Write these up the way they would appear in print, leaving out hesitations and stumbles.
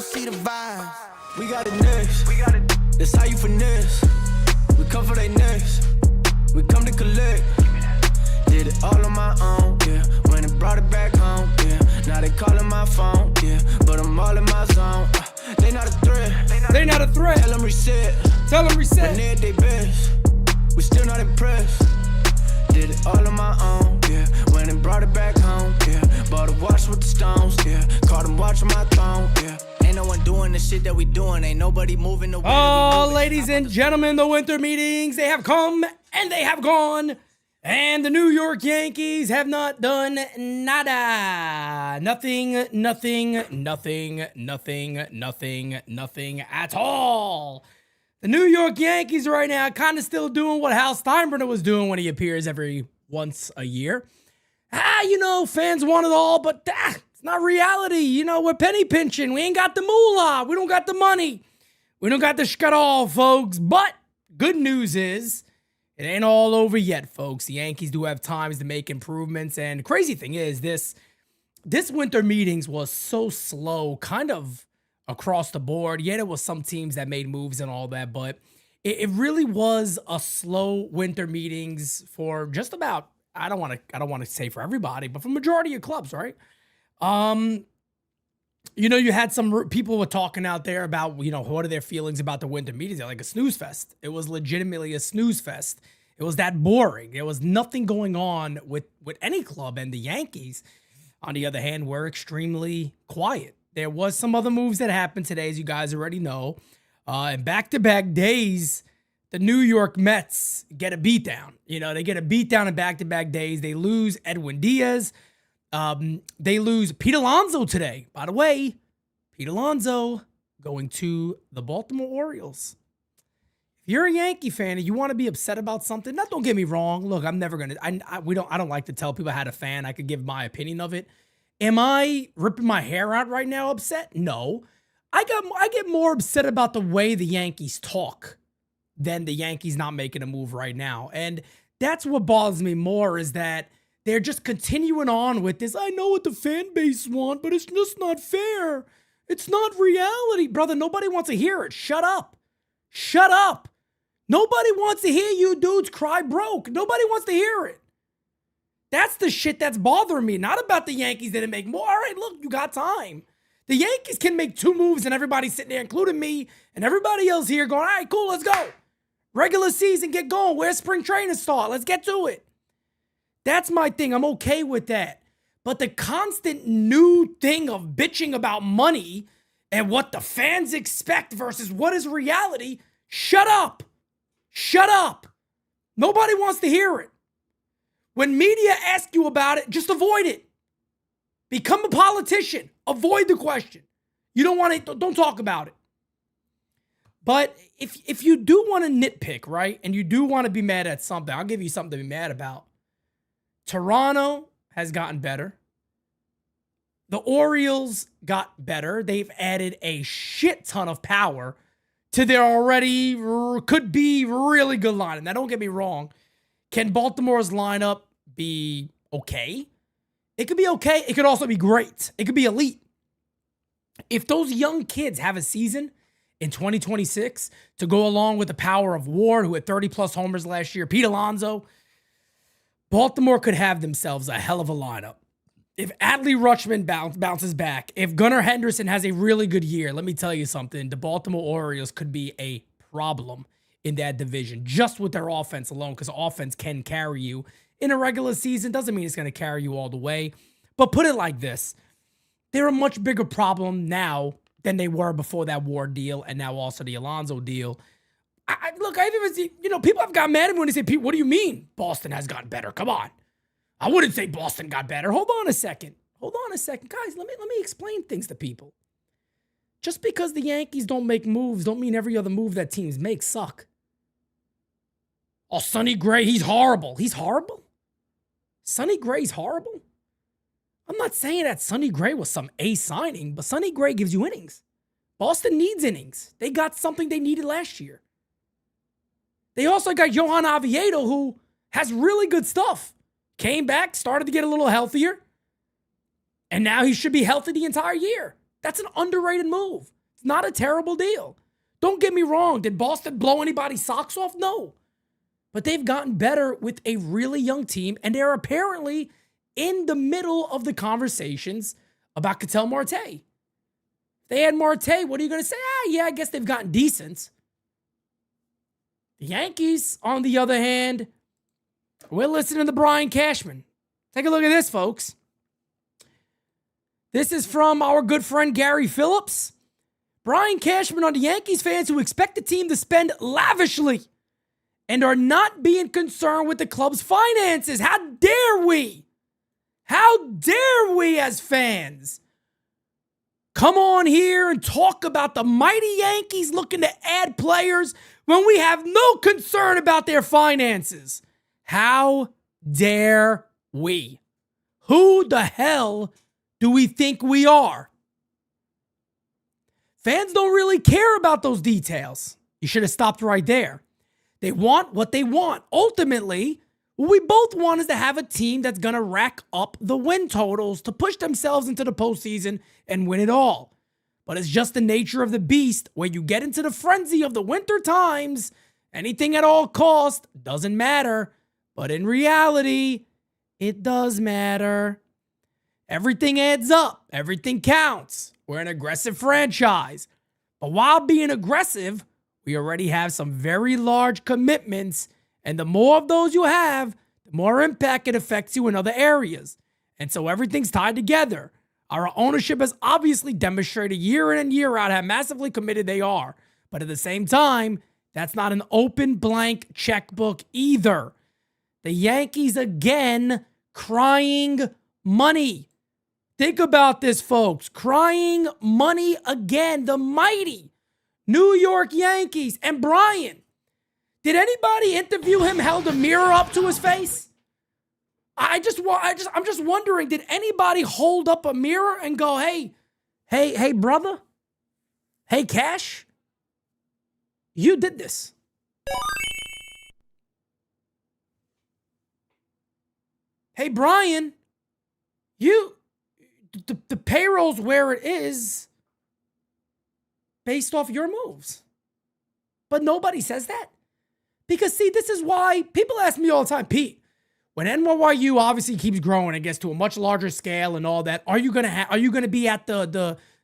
you see the vibes. We got it next. That's how you finesse. We come for they next. We come to collect. Did it all on my own, yeah. When it brought it back home, yeah. Now they calling my phone, yeah. But I'm all in my zone. They not a threat. They not a threat. Tell them reset. Tell them reset. When they at they best. We still not impressed. Did it all on my own, yeah. When it brought it back home, yeah. Bought a watch with the stones, yeah. Caught them watching my throne, yeah. Ain't no one doing the shit that we doing. Ain't nobody moving the way that we move. Ladies and gentlemen, the winter meetings, they have come and they have gone. And the New York Yankees have not done nada. Nothing at all. The New York Yankees right now kind of still doing what Hal Steinbrenner was doing when he appears every once a year. Fans want it all, but it's not reality. We're penny pinching. We ain't got the moolah. We don't got the money. We don't got the shkadal, folks. But good news is, it ain't all over yet, folks. The Yankees do have times to make improvements. And the crazy thing is, this winter meetings was so slow, kind of across the board. Yeah, there was some teams that made moves and all that, but it really was a slow winter meetings for just about, I don't want to say for everybody, but for majority of clubs, right? You had some people were talking out there about, what are their feelings about the winter meetings? They're like a snooze fest. It was legitimately a snooze fest. It was that boring. There was nothing going on with any club, and the Yankees, on the other hand, were extremely quiet. There was some other moves that happened today, as you guys already know. And back-to-back days, the New York Mets get a beatdown. They get a beatdown in back-to-back days. They lose Edwin Diaz. They lose Pete Alonso today. By the way, Pete Alonso going to the Baltimore Orioles. If you're a Yankee fan and you want to be upset about something, now don't get me wrong. Look, I'm never gonna. I don't like to tell people how to fan. I could give my opinion of it. Am I ripping my hair out right now? Upset? No. I get more upset about the way the Yankees talk than the Yankees not making a move right now, and that's what bothers me more is that they're just continuing on with this. I know what the fan base want, but it's just not fair. It's not reality. Brother, nobody wants to hear it. Shut up. Shut up. Nobody wants to hear you dudes cry broke. Nobody wants to hear it. That's the shit that's bothering me. Not about the Yankees didn't make more. All right, look, you got time. The Yankees can make two moves and everybody's sitting there, including me and everybody else here going, all right, cool, let's go. Regular season, get going. Where's spring training start? Let's get to it. That's my thing. I'm okay with that. But the constant new thing of bitching about money and what the fans expect versus what is reality, shut up. Shut up. Nobody wants to hear it. When media ask you about it, just avoid it. Become a politician. Avoid the question. You don't want to, don't talk about it. But if you do want to nitpick, right, and you do want to be mad at something, I'll give you something to be mad about. Toronto has gotten better. The Orioles got better. They've added a shit ton of power to their already could be really good lineup. Now, don't get me wrong. Can Baltimore's lineup be okay? It could be okay. It could also be great. It could be elite. If those young kids have a season in 2026 to go along with the power of Ward, who had 30-plus homers last year, Pete Alonso, Baltimore could have themselves a hell of a lineup. If Adley Rutschman bounces back, if Gunnar Henderson has a really good year, let me tell you something, the Baltimore Orioles could be a problem in that division just with their offense alone, because offense can carry you in a regular season. Doesn't mean it's going to carry you all the way. But put it like this. They're a much bigger problem now than they were before that Ward deal and now also the Alonso deal. Look, I've even seen, people have got mad at me when they say, Pete, what do you mean Boston has gotten better? Come on. I wouldn't say Boston got better. Hold on a second. Guys, let me explain things to people. Just because the Yankees don't make moves don't mean every other move that teams make suck. Oh, Sonny Gray, he's horrible. He's horrible? Sonny Gray's horrible? I'm not saying that Sonny Gray was some A signing, but Sonny Gray gives you innings. Boston needs innings. They got something they needed last year. They also got Johan Oviedo, who has really good stuff. Came back, started to get a little healthier, and now he should be healthy the entire year. That's an underrated move. It's not a terrible deal. Don't get me wrong. Did Boston blow anybody's socks off? No. But they've gotten better with a really young team, and they're apparently in the middle of the conversations about Ketel Marte. If they had Marte, what are you going to say? Yeah, I guess they've gotten decent. The Yankees, on the other hand, we're listening to Brian Cashman. Take a look at this, folks. This is from our good friend Gary Phillips. Brian Cashman on the Yankees fans who expect the team to spend lavishly and are not being concerned with the club's finances. How dare we? How dare we as fans come on here and talk about the mighty Yankees looking to add players when we have no concern about their finances? How dare we? Who the hell do we think we are? Fans don't really care about those details. You should have stopped right there. They want what they want. Ultimately, what we both want is to have a team that's going to rack up the win totals to push themselves into the postseason and win it all. But it's just the nature of the beast where you get into the frenzy of the winter times, anything at all cost doesn't matter. But in reality, it does matter. Everything adds up. Everything counts. We're an aggressive franchise. But while being aggressive, we already have some very large commitments. And the more of those you have, the more impact it affects you in other areas. And so everything's tied together. Our ownership has obviously demonstrated year in and year out how massively committed they are. But at the same time, that's not an open blank checkbook either. The Yankees again crying money. Think about this, folks. Crying money again. The mighty New York Yankees. And Brian, did anybody interview him, held a mirror up to his face? I'm just wondering, did anybody hold up a mirror and go, hey, brother? Hey, Cash? You did this. Hey, Brian, the payroll's where it is based off your moves. But nobody says that. Because, see, this is why people ask me all the time, Pete, when NYU obviously keeps growing and gets to a much larger scale and all that, are you gonna be at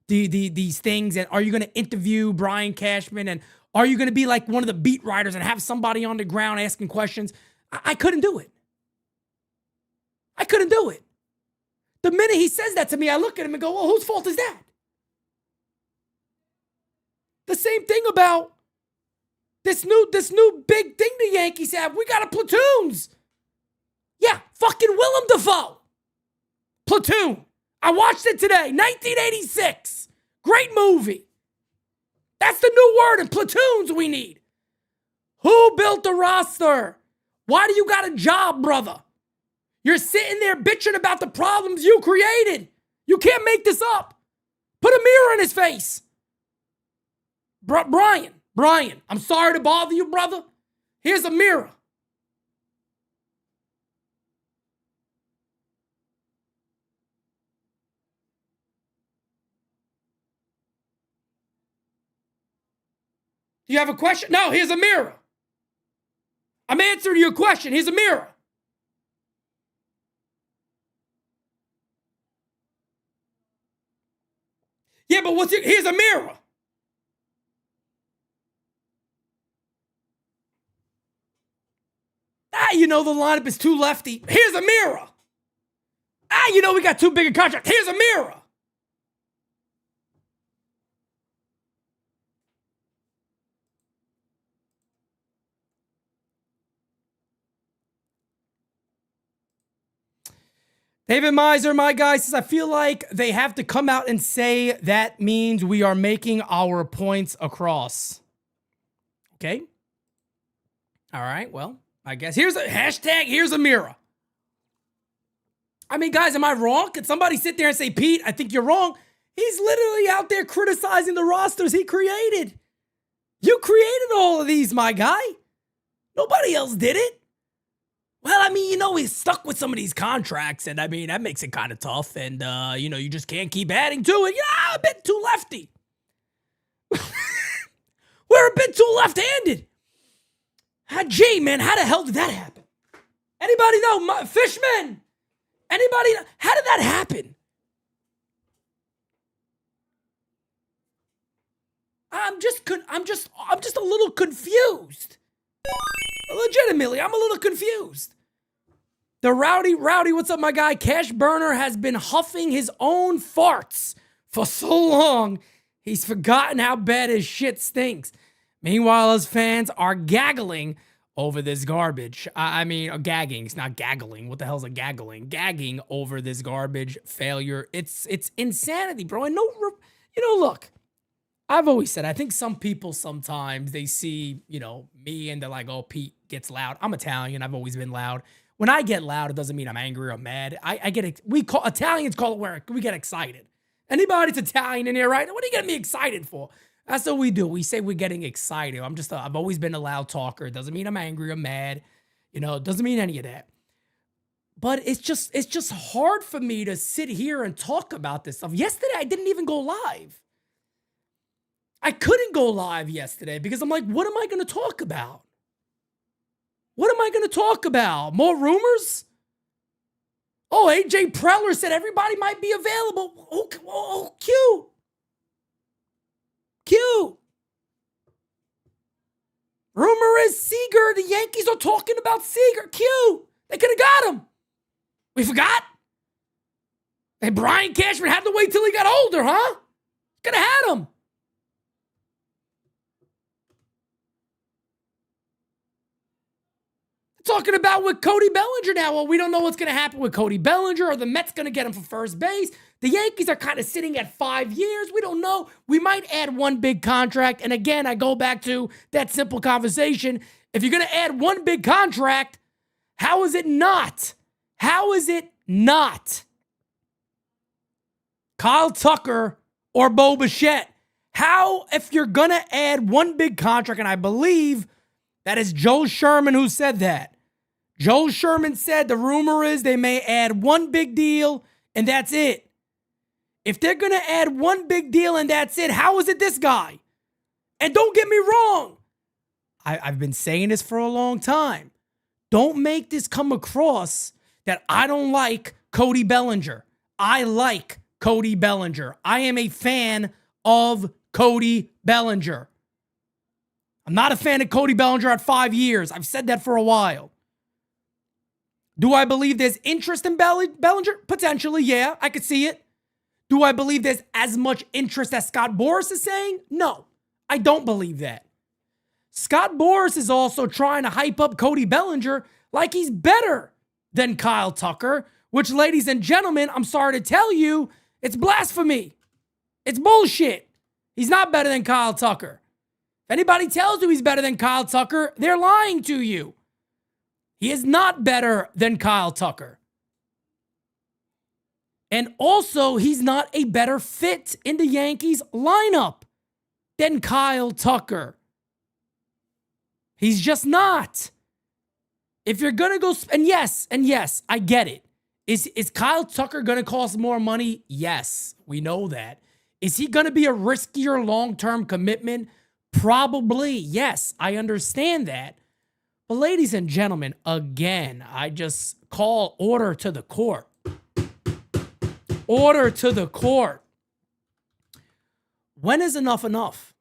these things, and are you gonna interview Brian Cashman, and are you gonna be like one of the beat writers and have somebody on the ground asking questions? I couldn't do it. I couldn't do it. The minute he says that to me, I look at him and go, well, whose fault is that? The same thing about this new big thing the Yankees have. We got a platoons. Yeah, fucking Willem Dafoe. Platoon. I watched it today. 1986. Great movie. That's the new word in platoons we need. Who built the roster? Why do you got a job, brother? You're sitting there bitching about the problems you created. You can't make this up. Put a mirror in his face. Brian, I'm sorry to bother you, brother. Here's a mirror. Do you have a question? No, here's a mirror. I'm answering your question. Here's a mirror. Yeah, but here's a mirror. The lineup is too lefty. Here's a mirror. We got too big a contract. Here's a mirror. David Miser, my guy, says, I feel like they have to come out and say that means we are making our points across. Okay. All right, well, I guess here's a mirror. I mean, guys, am I wrong? Could somebody sit there and say, Pete, I think you're wrong? He's literally out there criticizing the rosters he created. You created all of these, my guy. Nobody else did it. Well, I mean, he's stuck with some of these contracts, and I mean, that makes it kind of tough. And, you just can't keep adding to it. A bit too lefty. We're a bit too left-handed. Gee, man, how the hell did that happen? Anybody know? Fishman? Anybody know? How did that happen? I'm just a little confused. Legitimately, I'm a little confused. The Rowdy, what's up, my guy? Cash Burner has been huffing his own farts for so long, he's forgotten how bad his shit stinks. Meanwhile, his fans are gaggling over this garbage. Gagging. It's not gaggling. What the hell's a gaggling? Gagging over this garbage failure. It's insanity, bro. And look, I've always said, I think some people sometimes they see, me and they're like, oh, Pete gets loud. I'm Italian. I've always been loud. When I get loud, it doesn't mean I'm angry or mad. Italians call it where we get excited. Anybody that's Italian in here, right? What are you getting me excited for? That's what we do. We say we're getting excited. I've always been a loud talker. It doesn't mean I'm angry or mad. It doesn't mean any of that. But it's just hard for me to sit here and talk about this stuff. Yesterday, I didn't even go live. I couldn't go live yesterday because I'm like, what am I going to talk about? What am I going to talk about? More rumors? Oh, AJ Preller said everybody might be available. Oh, cute. Cute. Rumor is Seager. The Yankees are talking about Seager. Cute. They could have got him. We forgot? And Brian Cashman had to wait till he got older, huh? Could have had him. Talking about with Cody Bellinger now. Well, we don't know what's going to happen with Cody Bellinger. Are the Mets going to get him for first base? The Yankees are kind of sitting at 5 years. We don't know. We might add one big contract. And again, I go back to that simple conversation. If you're going to add one big contract, how is it not? How is it not Kyle Tucker or Bo Bichette? How, if you're going to add one big contract, and I believe that is Joe Sherman who said that. Joe Sherman said the rumor is they may add one big deal and that's it. If they're going to add one big deal and that's it, how is it this guy? And don't get me wrong. I've been saying this for a long time. Don't make this come across that I don't like Cody Bellinger. I like Cody Bellinger. I am a fan of Cody Bellinger. I'm not a fan of Cody Bellinger at 5 years. I've said that for a while. Do I believe there's interest in Bellinger? Potentially, yeah. I could see it. Do I believe there's as much interest as Scott Boras is saying? No, I don't believe that. Scott Boras is also trying to hype up Cody Bellinger like he's better than Kyle Tucker, which, ladies and gentlemen, I'm sorry to tell you, it's blasphemy. It's bullshit. He's not better than Kyle Tucker. If anybody tells you he's better than Kyle Tucker, they're lying to you. He is not better than Kyle Tucker. And also, he's not a better fit in the Yankees lineup than Kyle Tucker. He's just not. If you're going to go, and yes, I get it. Is Kyle Tucker going to cost more money? Yes, we know that. Is he going to be a riskier long-term commitment? Probably, yes, I understand that. But ladies and gentlemen, again, I just call order to the court. Order to the court. When is enough enough?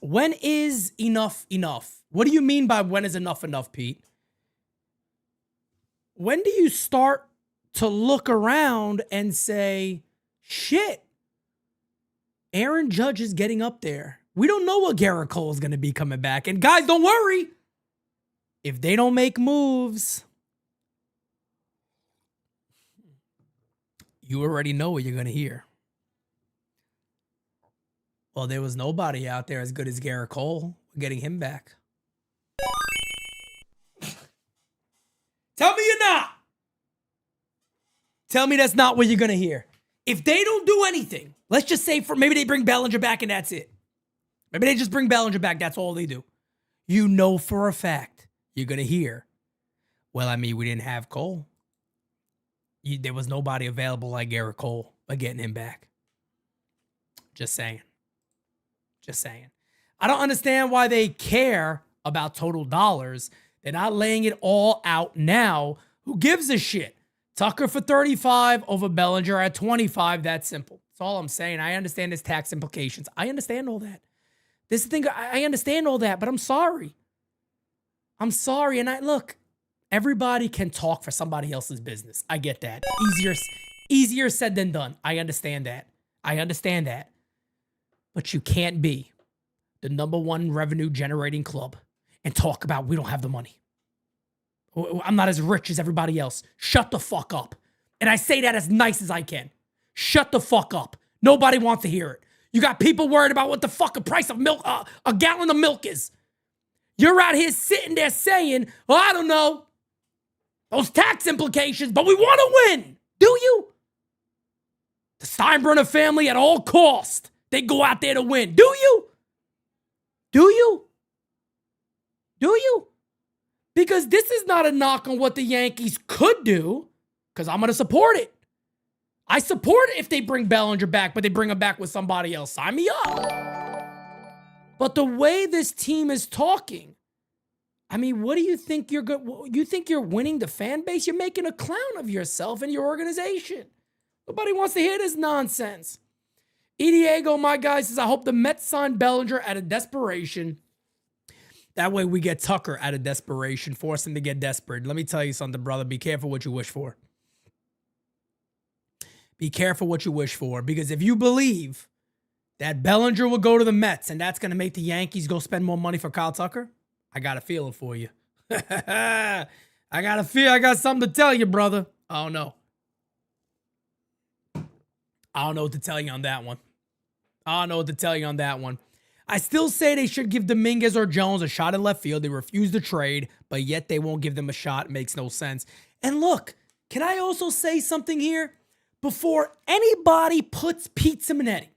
When is enough enough? What do you mean by when is enough enough, Pete? When do you start to look around and say, shit, Aaron Judge is getting up there. We don't know what Garrett Cole is going to be coming back. And guys, don't worry. If they don't make moves, you already know what you're going to hear. Well, there was nobody out there as good as Garrett Cole. We're getting him back. Tell me you're not. Tell me that's not what you're going to hear. If they don't do anything, let's just say maybe they bring Bellinger back and that's it. Maybe they just bring Bellinger back. That's all they do. You know for a fact you're going to hear, well, I mean, we didn't have Cole. There was nobody available like Garrett Cole by getting him back. Just saying. Just saying. I don't understand why they care about total dollars. They're not laying it all out now. Who gives a shit? Tucker for 35 over Bellinger at 25. That's simple. That's all I'm saying. I understand his tax implications. I understand all that. This is the thing. I understand all that, but I'm sorry. I'm sorry. And look, everybody can talk for somebody else's business. I get that. Easier said than done. I understand that. But you can't be the #1 revenue generating club and talk about we don't have the money. I'm not as rich as everybody else. Shut the fuck up. And I say that as nice as I can. Shut the fuck up. Nobody wants to hear it. You got people worried about what the fucking price of milk, a gallon of milk is. You're out here sitting there saying, well, I don't know, those tax implications, but we want to win. Do you? The Steinbrenner family at all cost, they go out there to win. Do you? Do you? Do you? Because this is not a knock on what the Yankees could do, because I'm going to support it. I support it if they bring Bellinger back, but they bring him back with somebody else. Sign me up. But the way this team is talking, I mean, what do you think you're good? You think you're winning the fan base? You're making a clown of yourself and your organization. Nobody wants to hear this nonsense. Diego, my guy, says, I hope the Mets sign Bellinger out of desperation. That way we get Tucker out of desperation, force him to get desperate. Let me tell you something, brother. Be careful what you wish for. Be careful what you wish for. Because if you believe that Bellinger will go to the Mets and that's going to make the Yankees go spend more money for Kyle Tucker, I got a feeling for you. I got something to tell you, brother. I don't know. I don't know what to tell you on that one. I still say they should give Dominguez or Jones a shot in left field. They refuse to trade, but yet they won't give them a shot. It makes no sense. And look, can I also say something here? Before anybody puts Pete Simonetti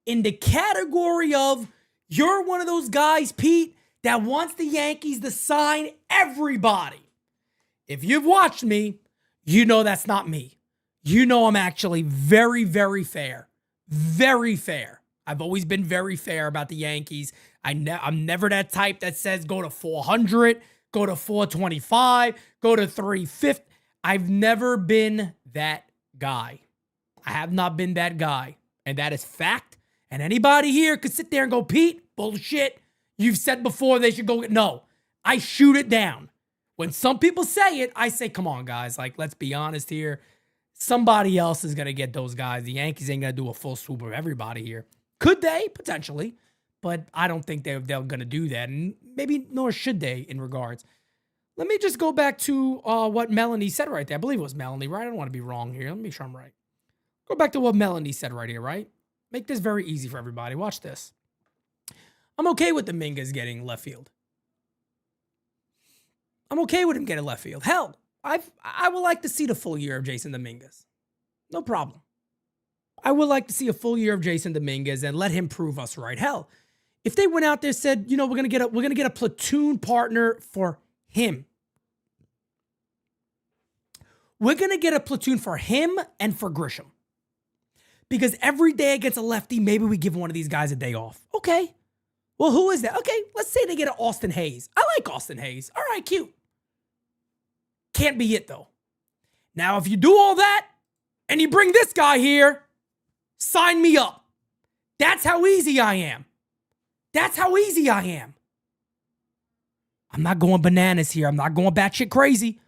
in the category of, you're one of those guys, Pete, that wants the Yankees to sign everybody. If you've watched me, you know that's not me. You know I'm actually very, very fair. Very fair. I've always been very fair about the Yankees. I'm never that type that says go to 400, go to 425, go to 350. I've never been that guy. I have not been that guy. And that is fact. And anybody here could sit there and go, Pete, bullshit. You've said before they should go. No, I shoot it down. When some people say it, I say, come on, guys. Like, let's be honest here. Somebody else is going to get those guys. The Yankees ain't going to do a full swoop of everybody here. Could they? Potentially. But I don't think they're going to do that. And maybe nor should they in regards. Let me just go back to what Melanie said right there. I believe it was Melanie, right? I don't want to be wrong here. Let me make sure I'm right. Go back to what Melanie said right here, right? Make this very easy for everybody. Watch this. I'm okay with Dominguez getting left field. I'm okay with him getting left field. Hell, I would like to see the full year of Jason Dominguez. No problem. I would like to see a full year of Jason Dominguez and let him prove us right. Hell, if they went out there and said, you know, we're gonna get a platoon partner for him. We're gonna get a platoon for him and for Grisham. Because every day against a lefty, maybe we give one of these guys a day off. Okay. Well, who is that? Okay, let's say they get an Austin Hayes. I like Austin Hayes. All right, cute. Can't be it, though. Now, if you do all that and you bring this guy here, sign me up. That's how easy I am. I'm not going bananas here. I'm not going batshit crazy.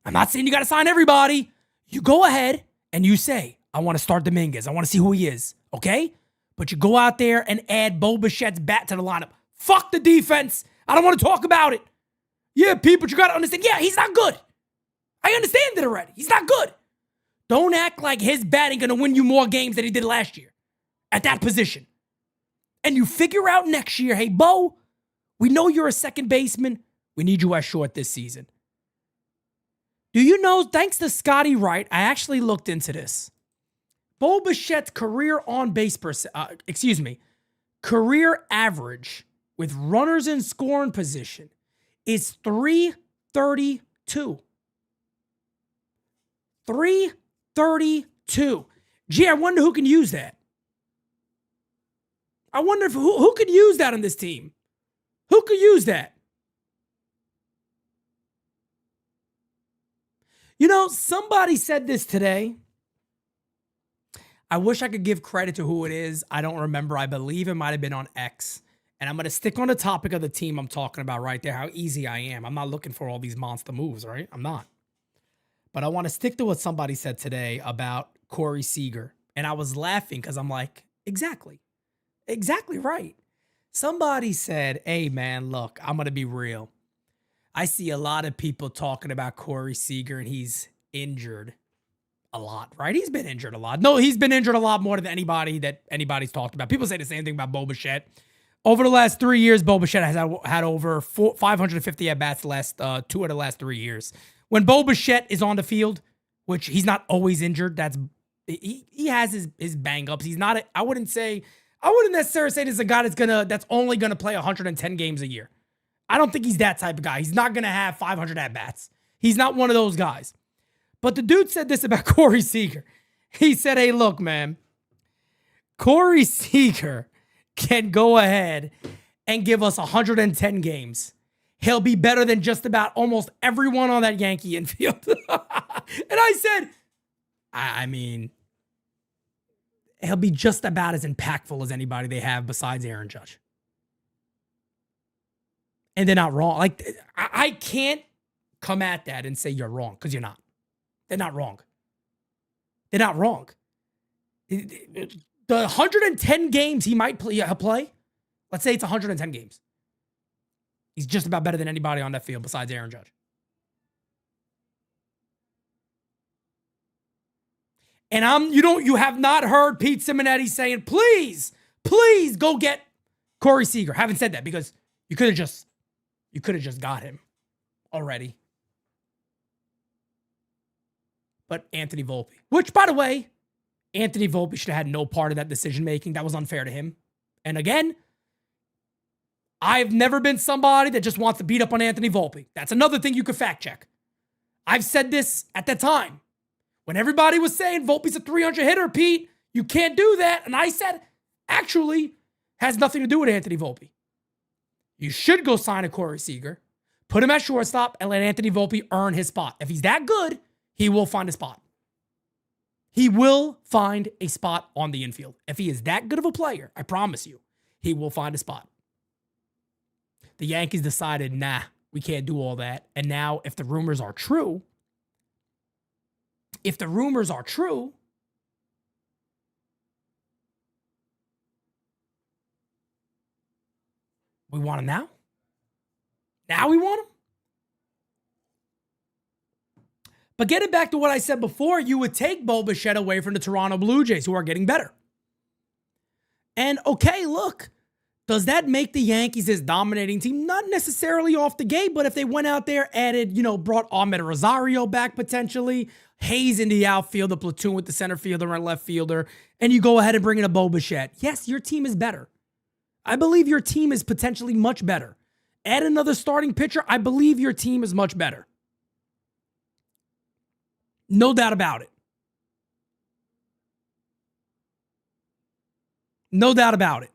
I'm not saying you got to sign everybody. You go ahead and you say, I want to start Dominguez. I want to see who he is, okay? But you go out there and add Bo Bichette's bat to the lineup. Fuck the defense. I don't want to talk about it. Yeah, Pete, but you got to understand. Yeah, he's not good. I understand it already. He's not good. Don't act like his batting going to win you more games than he did last year at that position. And you figure out next year, hey, Bo, we know you're a second baseman. We need you at short this season. Do you know, thanks to Scotty Wright, I actually looked into this. Bo Bichette's career on-base career average with runners in scoring position is 332. 332. Gee, I wonder who can use that. I wonder if who could use that on this team. Who could use that? You know, somebody said this today. I wish I could give credit to who it is. I don't remember. I believe it might have been on X. And I'm going to stick on the topic of the team I'm talking about right there, how easy I am. I'm not looking for all these monster moves, right? I'm not. But I want to stick to what somebody said today about Corey Seager. And I was laughing because I'm like, exactly right. Somebody said, hey, man, look, I'm going to be real. I see a lot of people talking about Corey Seager, and he's injured a lot, right? He's been injured a lot. No, he's been injured a lot more than anybody's talked about. People say the same thing about Bo Bichette. Over the last 3 years, Bo Bichette has had over 550 at-bats the last 2 of the last 3 years. When Bo Bichette is on the field, which he's not always injured, he has his bang-ups. He's not, I wouldn't necessarily say this is a guy that's only gonna play 110 games a year. I don't think he's that type of guy. He's not gonna have 500 at-bats. He's not one of those guys. But the dude said this about Corey Seager. He said, hey, look, man, Corey Seager can go ahead and give us 110 games. He'll be better than just about almost everyone on that Yankee infield. And I said, I mean, he'll be just about as impactful as anybody they have besides Aaron Judge. And they're not wrong. Like, I can't come at that and say you're wrong, because you're not. They're not wrong. They're not wrong. The 110 games he might play, let's say it's 110 games. He's just about better than anybody on that field besides Aaron Judge. And you have not heard Pete Simonetti saying, please go get Corey Seager. Haven't said that, because you could have just got him already. But Anthony Volpe, which, by the way, Anthony Volpe should have had no part of that decision-making. That was unfair to him. And again, I've never been somebody that just wants to beat up on Anthony Volpe. That's another thing you could fact check. I've said this at that time. When everybody was saying Volpe's a 300 hitter, Pete, you can't do that. And I said, actually, has nothing to do with Anthony Volpe. You should go sign a Corey Seager, put him at shortstop, and let Anthony Volpe earn his spot. If he's that good, he will find a spot. He will find a spot on the infield. If he is that good of a player, I promise you, he will find a spot. The Yankees decided, nah, we can't do all that. And now, if the rumors are true, we want him now? Now we want him? But getting back to what I said before, you would take Bo Bichette away from the Toronto Blue Jays, who are getting better. And okay, look, does that make the Yankees this dominating team? Not necessarily off the gate, but if they went out there, brought Ahmed Rosario back potentially, Hayes in the outfield, the platoon with the center fielder and left fielder, and you go ahead and bring in a Bo Bichette. Yes, your team is better. I believe your team is potentially much better. Add another starting pitcher, I believe your team is much better. No doubt about it. No doubt about it.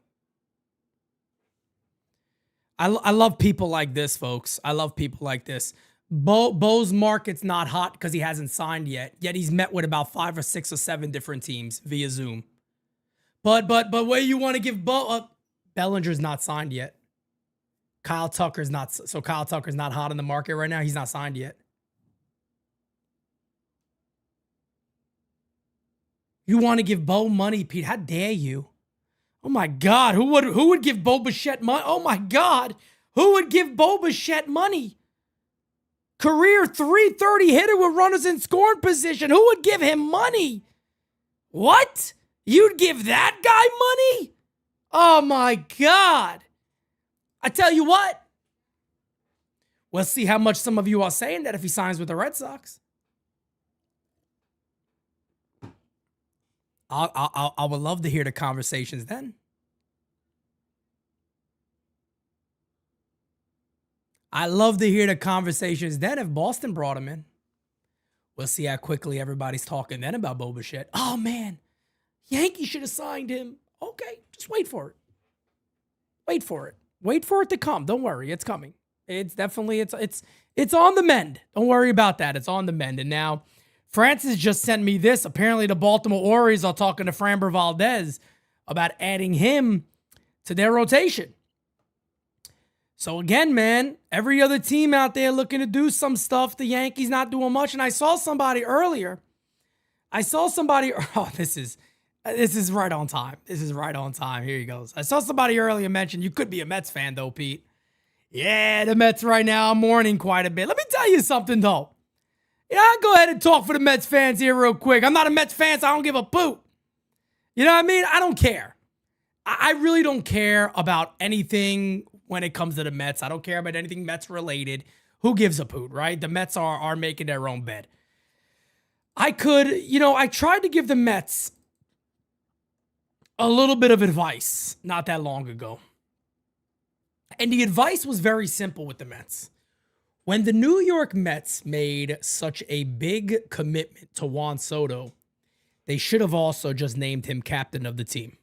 I love people like this, folks. I love people like this. Bo's market's not hot because he hasn't signed yet he's met with about 5 or 6 or 7 different teams via Zoom. But where you want to give Bo Bellinger's not signed yet. Kyle Tucker's not hot in the market right now. He's not signed yet. You want to give Bo money, Pete? How dare you? Oh my God, who would give Bo Bichette money? Oh my God, who would give Bo Bichette money? Career 330 hitter with runners in scoring position. Who would give him money? What? You'd give that guy money? Oh my God. I tell you what. We'll see how much some of you are saying that if he signs with the Red Sox. I would love to hear the conversations then. I love to hear the conversations then if Boston brought him in. We'll see how quickly everybody's talking then about Bo Bichette. Oh, man. Yankees should have signed him. Okay, just wait for it. Wait for it. Wait for it to come. Don't worry, it's coming. It's definitely, it's on the mend. Don't worry about that. It's on the mend. And now, Francis just sent me this. Apparently, the Baltimore Orioles are talking to Framber Valdez about adding him to their rotation. So again, man, every other team out there looking to do some stuff. The Yankees not doing much. And I saw somebody earlier. Oh, this is right on time. This is right on time. Here he goes. I saw somebody earlier mention you could be a Mets fan, though, Pete. Yeah, the Mets right now are mourning quite a bit. Let me tell you something, though. Yeah, I'll go ahead and talk for the Mets fans here real quick. I'm not a Mets fan, so I don't give a poop. You know what I mean? I don't care. I really don't care about anything when it comes to the Mets. I don't care about anything Mets related. Who gives a poot, right? The Mets are making their own bed. I tried to give the Mets a little bit of advice not that long ago. And the advice was very simple with the Mets. When the New York Mets made such a big commitment to Juan Soto, they should have also just named him captain of the team.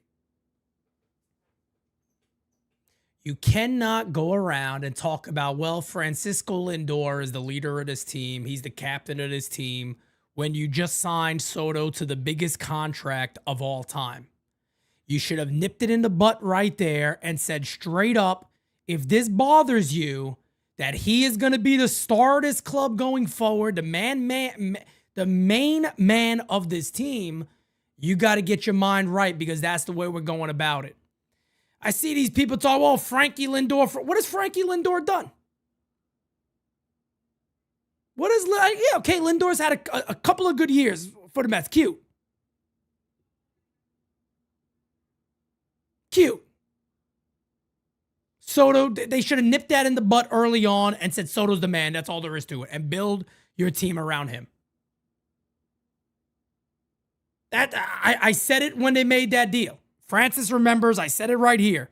You cannot go around and talk about, well, Francisco Lindor is the leader of this team. He's the captain of this team when you just signed Soto to the biggest contract of all time. You should have nipped it in the butt right there and said straight up, if this bothers you, that he is going to be the star of this club going forward, the main man of this team, you got to get your mind right because that's the way we're going about it. I see these people talk, well, Frankie Lindor. What has Frankie Lindor done? Okay, Lindor's had a couple of good years for the Mets. Cute. Soto, they should have nipped that in the butt early on and said Soto's the man. That's all there is to it. And build your team around him. I said it when they made that deal. Francis remembers. I said it right here.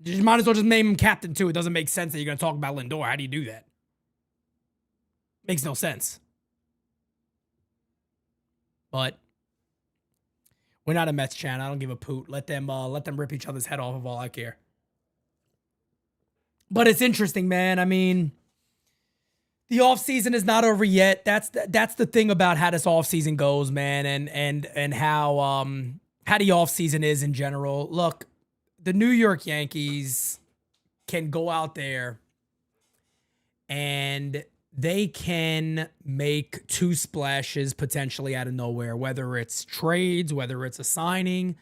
You might as well just name him captain, too. It doesn't make sense that you're going to talk about Lindor. How do you do that? Makes no sense. But we're not a Mets channel. I don't give a poot. Let them rip each other's head off of all I care. But it's interesting, man. I mean, the offseason is not over yet. That's the thing about how this offseason goes, man, and how the offseason is in general. Look, the New York Yankees can go out there and they can make two splashes potentially out of nowhere, whether it's trades, whether it's a signing.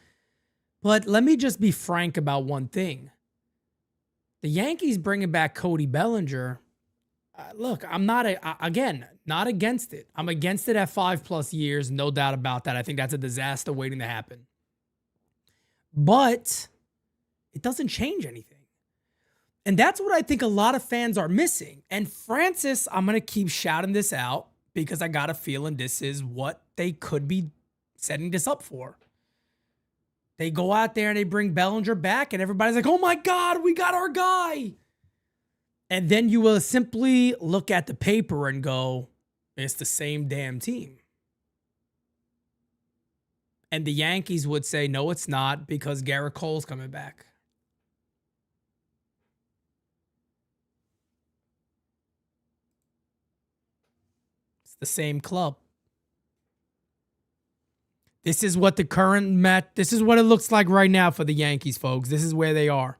But let me just be frank about one thing. The Yankees bringing back Cody Bellinger, look, I'm not against it. I'm against it at 5+ years, no doubt about that. I think that's a disaster waiting to happen. But it doesn't change anything. And that's what I think a lot of fans are missing. And Francis, I'm going to keep shouting this out because I got a feeling this is what they could be setting this up for. They go out there and they bring Bellinger back and everybody's like, oh my God, we got our guy. And then you will simply look at the paper and go, it's the same damn team. And the Yankees would say, no, it's not because Garrett Cole's coming back. It's the same club. This is what this is what it looks like right now for the Yankees, folks. This is where they are.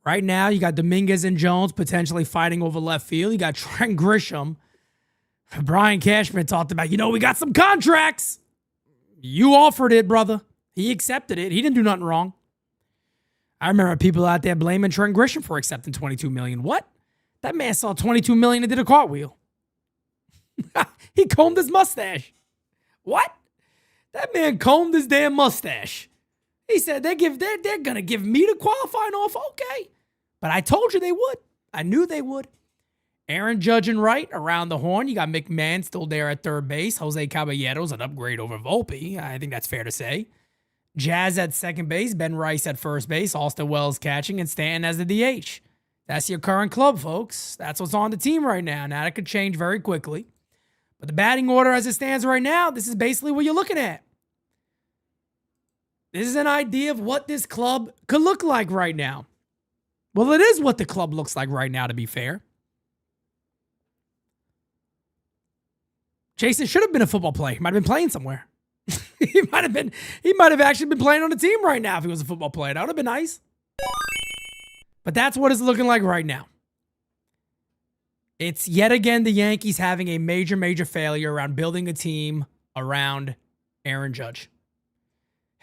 Right now, you got Dominguez and Jones potentially fighting over left field. You got Trent Grisham. Brian Cashman talked about, we got some contracts. You offered it, brother. He accepted it. He didn't do nothing wrong. I remember people out there blaming Trent Grisham for accepting $22 million. What? That man saw $22 million and did a cartwheel. He combed his mustache. What? That man combed his damn mustache. He said they're going to give me the qualifying offer. Okay. But I told you they would. I knew they would. Aaron Judge and Wright around the horn. You got McMahon still there at third base. Jose Caballero's an upgrade over Volpe. I think that's fair to say. Jazz at second base. Ben Rice at first base. Austin Wells catching and Stanton as the DH. That's your current club, folks. That's what's on the team right now. Now, that could change very quickly. But the batting order as it stands right now, this is basically what you're looking at. This is an idea of what this club could look like right now. Well, it is what the club looks like right now, to be fair. Jason should have been a football player. He might have been playing somewhere. He might have actually been playing on the team right now if he was a football player. That would have been nice. But that's what it's looking like right now. It's yet again the Yankees having a major, major failure around building a team around Aaron Judge.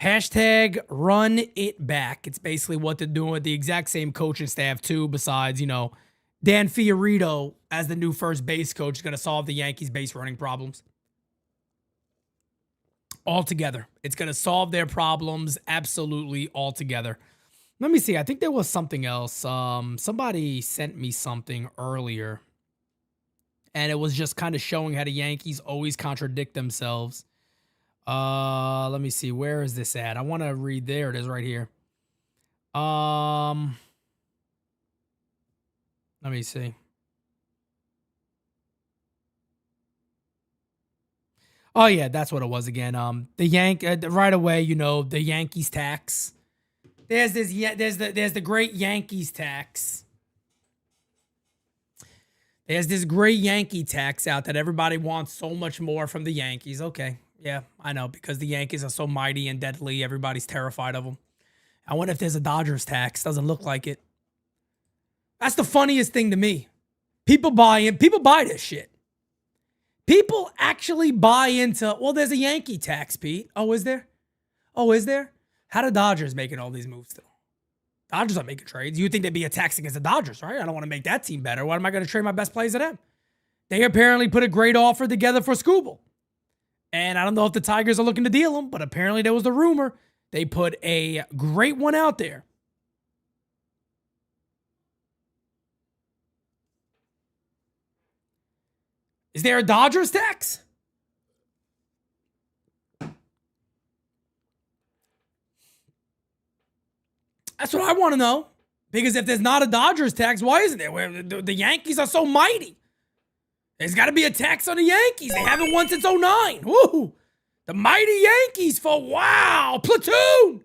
Hashtag run it back. It's basically what they're doing with the exact same coaching staff too, besides, Dan Fiorito as the new first base coach is going to solve the Yankees base running problems. Altogether. It's going to solve their problems absolutely altogether. Let me see. I think there was something else. Somebody sent me something earlier. And it was just kind of showing how the Yankees always contradict themselves. Let me see. Where is this at? I want to read. There it is right here. Let me see. Oh yeah, that's what it was again. Right away, the Yankees tax. There's the great Yankees tax. There's this great Yankee tax out that everybody wants so much more from the Yankees. Okay, yeah, I know, because the Yankees are so mighty and deadly, everybody's terrified of them. I wonder if there's a Dodgers tax. Doesn't look like it. That's the funniest thing to me. People buy this shit. People actually buy into, well, there's a Yankee tax, Pete. Oh, is there? How do Dodgers making all these moves still? Dodgers aren't making trades. You would think there'd be a tax against the Dodgers, right? I don't want to make that team better. Why am I going to trade my best players to them? They apparently put a great offer together for Skubal. And I don't know if the Tigers are looking to deal him, but apparently there was the rumor. They put a great one out there. Is there a Dodgers tax? That's what I want to know. Because if there's not a Dodgers tax, why isn't there? The Yankees are so mighty. There's got to be a tax on the Yankees. They haven't won since 2009. Woo! The mighty Yankees wow! Platoon!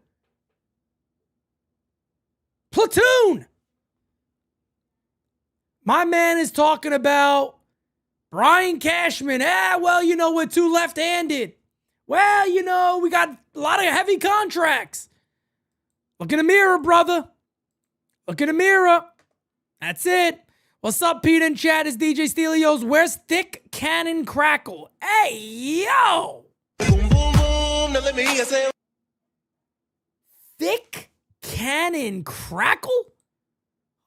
My man is talking about Brian Cashman. We're too left-handed. Well, we got a lot of heavy contracts. Look in the mirror, brother. Look in the mirror. That's it. What's up, Pete and chat? It's DJ Stelios. Where's Thick Cannon Crackle? Hey, yo! Boom, boom, boom. Now let me hear you say. Thick Cannon Crackle?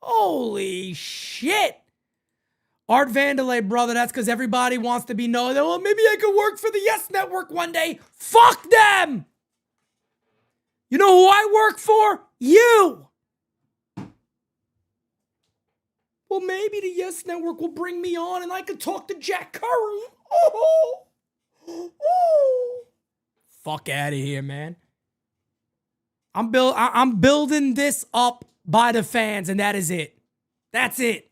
Holy shit. Art Vanderlei, brother, that's because everybody wants to be known. Well, maybe I could work for the Yes Network one day. Fuck them! You know who I work for? You! Well, maybe the Yes Network will bring me on and I could talk to Jack Curry. Oh. Fuck out of here, man. I'm building this up by the fans, and that is it. That's it.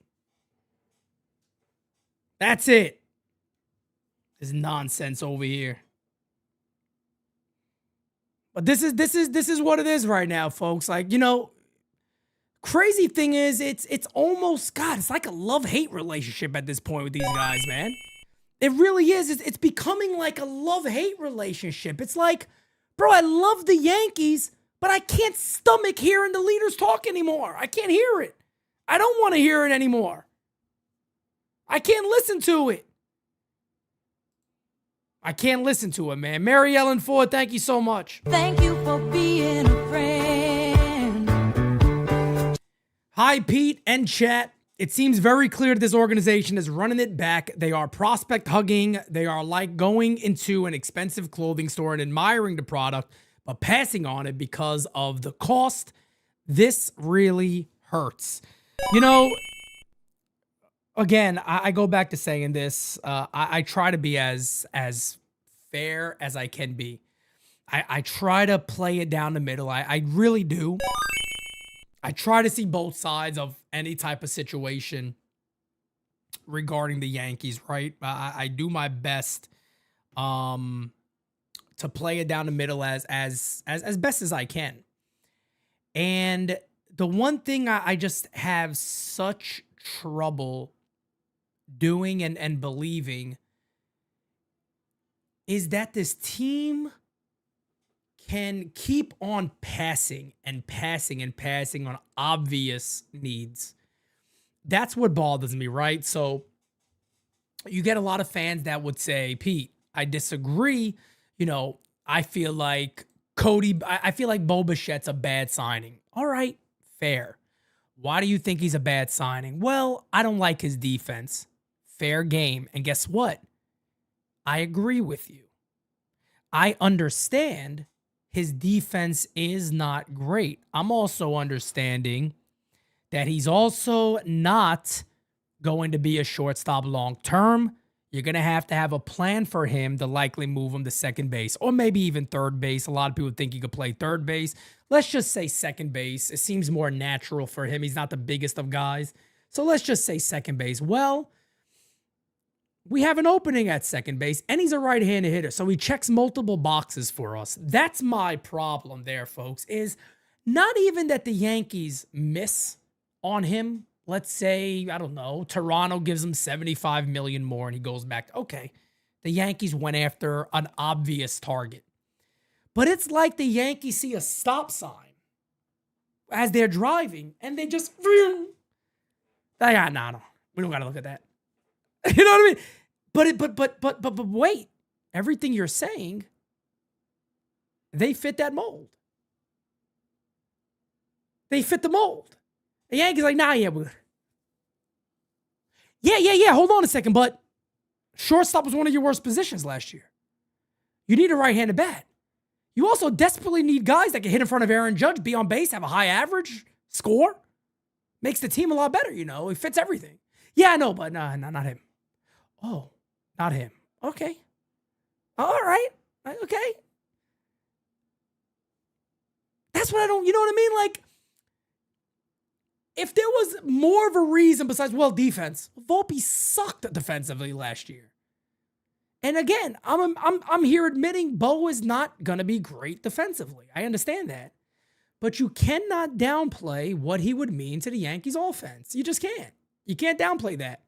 There's nonsense over here. But this is what it is right now, folks. Like, crazy thing is it's almost, God, it's like a love-hate relationship at this point with these guys, man. It really is. It's becoming like a love-hate relationship. It's like, bro, I love the Yankees, but I can't stomach hearing the leaders talk anymore. I can't hear it. I don't want to hear it anymore. I can't listen to it. I can't listen to it, man. Mary Ellen Ford, thank you so much. Thank you for being a friend. Hi, Pete and chat. It seems very clear that this organization is running it back. They are prospect hugging. They are like going into an expensive clothing store and admiring the product, but passing on it because of the cost. This really hurts. Again, I go back to saying this. I try to be as fair as I can be. I try to play it down the middle. I really do. I try to see both sides of any type of situation regarding the Yankees, right? I do my best to play it down the middle as best as I can. And the one thing I just have such trouble doing and believing is that this team can keep on passing and passing and passing on obvious needs. That's what bothers me, right? So you get a lot of fans that would say, Pete, I disagree. You know, I feel like I feel like Bo Bichette's a bad signing. All right, fair. Why do you think he's a bad signing? Well, I don't like his defense. Fair game. And guess what? I agree with you. I understand his defense is not great. I'm also understanding that he's also not going to be a shortstop long term. You're going to have a plan for him to likely move him to second base or maybe even third base. A lot of people think he could play third base. Let's just say second base. It seems more natural for him. He's not the biggest of guys. So let's just say second base. Well, we have an opening at second base, and he's a right-handed hitter, so he checks multiple boxes for us. That's my problem there, folks, is not even that the Yankees miss on him. Let's say, I don't know, Toronto gives him $75 million more, and he goes back. Okay, the Yankees went after an obvious target. But it's like the Yankees see a stop sign as they're driving, and they just, no, we don't got to look at that. You know what I mean? But wait, everything you're saying, they fit that mold. They fit the mold. The Yankees like, nah, yeah, yeah. Hold on a second, but shortstop was one of your worst positions last year. You need a right-handed bat. You also desperately need guys that can hit in front of Aaron Judge, be on base, have a high average, score. Makes the team a lot better, you know. It fits everything. Yeah, I know, but no, not him. Oh, not him. Okay. All right. Okay. That's what I don't, you know what I mean? Like, if there was more of a reason besides, well, defense, Volpe sucked defensively last year. And again, I'm here admitting Bo is not going to be great defensively. I understand that. But you cannot downplay what he would mean to the Yankees offense. You just can't. You can't downplay that.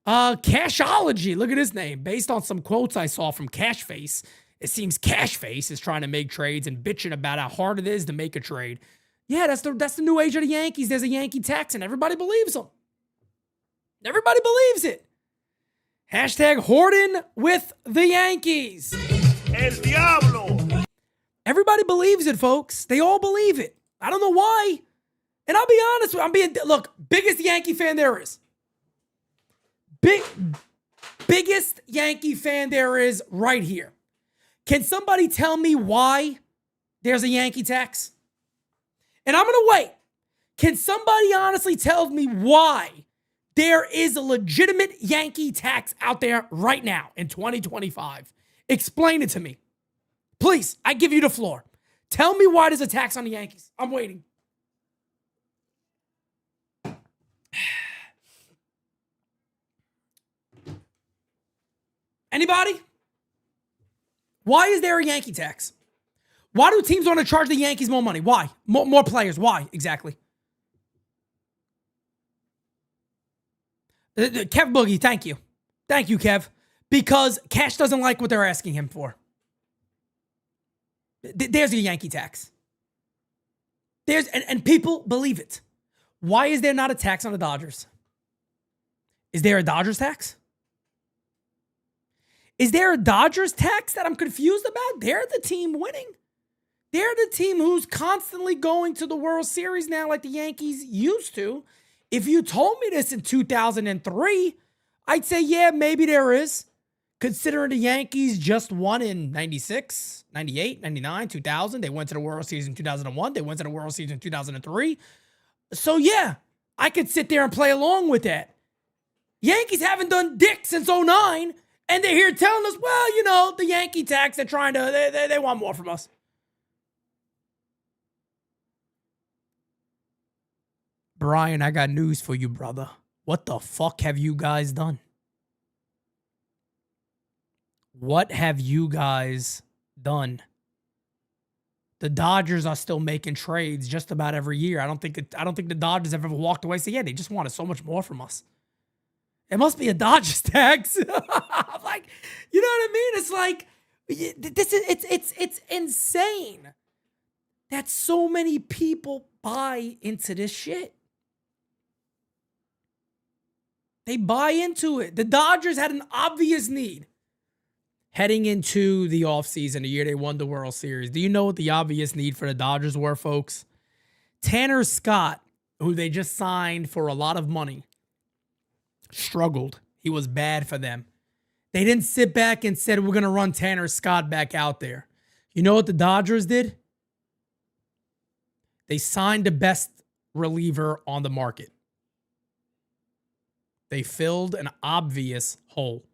Cashology, look at his name. Based on some quotes I saw from Cashface, it seems Cashface is trying to make trades and bitching about how hard it is to make a trade. Yeah, that's the new age of the Yankees. There's a Yankee tax, and everybody believes them. Everybody believes it. Hashtag hoarding with the Yankees. El Diablo. Everybody believes it, folks. They all believe it. I don't know why. And I'll be honest with you. Look, biggest Yankee fan there is. Biggest Yankee fan there is right here. Can somebody tell me why there's a Yankee tax? And I'm going to wait. Can somebody honestly tell me why there is a legitimate Yankee tax out there right now in 2025? Explain it to me. Please, I give you the floor. Tell me why there's a tax on the Yankees. I'm waiting. Anybody? Why is there a Yankee tax? Why do teams want to charge the Yankees more money? Why? More players. Why? Exactly. Kev Boogie, thank you. Thank you, Kev. Because Cash doesn't like what they're asking him for. There's a Yankee tax. And people believe it. Why is there not a tax on the Dodgers? Is there a Dodgers tax? Is there a Dodgers tax that I'm confused about? They're the team winning. They're the team who's constantly going to the World Series now like the Yankees used to. If you told me this in 2003, I'd say, yeah, maybe there is. Considering the Yankees just won in 96, 98, 99, 2000. They went to the World Series in 2001. They went to the World Series in 2003. So, yeah, I could sit there and play along with that. Yankees haven't done dick since 09. And they're here telling us, well, you know, the Yankee tax, they're trying to, they want more from us. Brian, I got news for you, brother. What the fuck have you guys done? What have you guys done? The Dodgers are still making trades just about every year. I don't think the Dodgers have ever walked away and said, yeah, they just wanted so much more from us. It must be a Dodgers tax. I'm like, you know what I mean? It's like, it's insane that so many people buy into this shit. They buy into it. The Dodgers had an obvious need heading into the offseason, the year they won the World Series. Do you know what the obvious need for the Dodgers were, folks? Tanner Scott, who they just signed for a lot of money, struggled. He was bad for them. They didn't sit back and said, we're going to run Tanner Scott back out there. You know what the Dodgers did? They signed the best reliever on the market. They filled an obvious hole.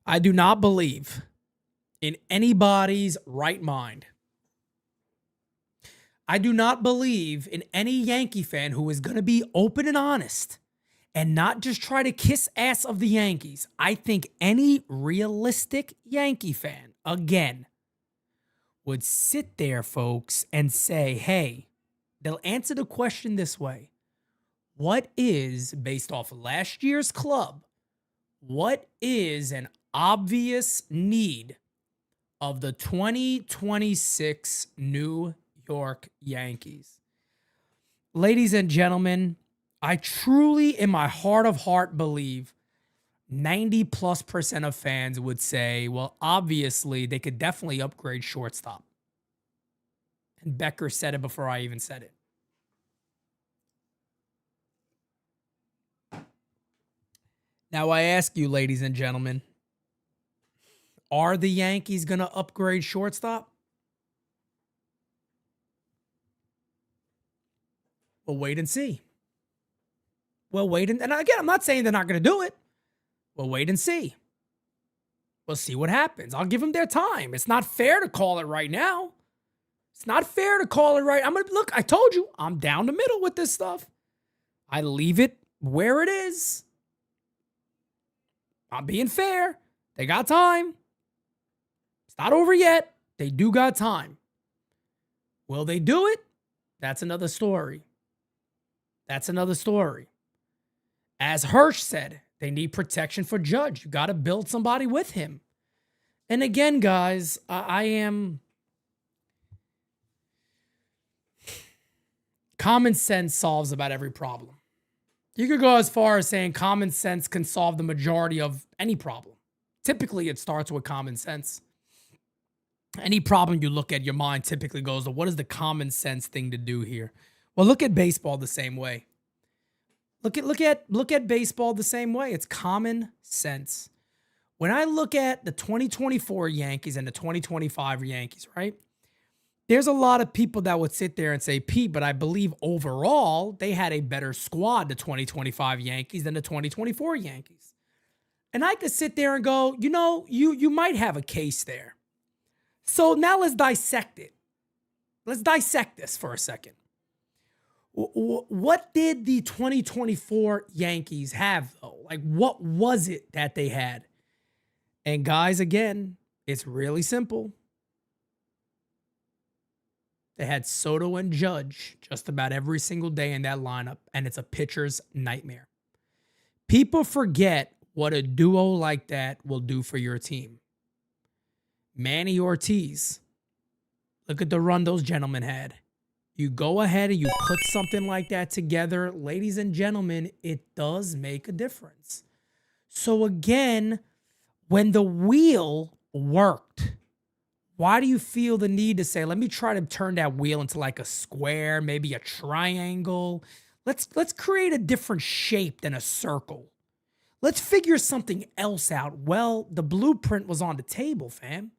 I do not believe in anybody's right mind. I do not believe in any Yankee fan who is going to be open and honest and not just try to kiss ass of the Yankees. I think any realistic Yankee fan, again, would sit there, folks, and say, hey, they'll answer the question this way. What is, based off of last year's club, what is an obvious need of the 2026 New York Yankees? Ladies and gentlemen, I truly, in my heart of heart, believe 90+% of fans would say, well, obviously, they could definitely upgrade shortstop. And Becker said it before I even said it. Now, I ask you, ladies and gentlemen, are the Yankees going to upgrade shortstop? We'll wait and see. We'll wait and again, I'm not saying they're not going to do it. We'll wait and see. We'll see what happens. I'll give them their time. It's not fair to call it right now. It's not fair to call it right. Look, I told you, I'm down the middle with this stuff. I leave it where it is. I'm being fair. They got time. It's not over yet. They do got time. Will they do it? That's another story. That's another story. As Hirsch said, they need protection for Judge. You got to build somebody with him. And again, guys, I am... Common sense solves about every problem. You could go as far as saying common sense can solve the majority of any problem. Typically, it starts with common sense. Any problem you look at, your mind typically goes to, what is the common sense thing to do here? Well, look at baseball the same way. Look at baseball the same way. It's common sense. When I look at the 2024 Yankees and the 2025 Yankees, right? There's a lot of people that would sit there and say, Pete, but I believe overall they had a better squad, the 2025 Yankees, than the 2024 Yankees. And I could sit there and go, you might have a case there. So now let's dissect it. Let's dissect this for a second. What did the 2024 Yankees have, though? Like, what was it that they had? And guys, again, it's really simple. They had Soto and Judge just about every single day in that lineup, and it's a pitcher's nightmare. People forget what a duo like that will do for your team. Manny Ortiz, look at the run those gentlemen had. You go ahead and you put something like that together, ladies and gentlemen, it does make a difference. So again, when the wheel worked, why do you feel the need to say, let me try to turn that wheel into like a square, maybe a triangle? Let's create a different shape than a circle. Let's figure something else out. Well, the blueprint was on the table, fam.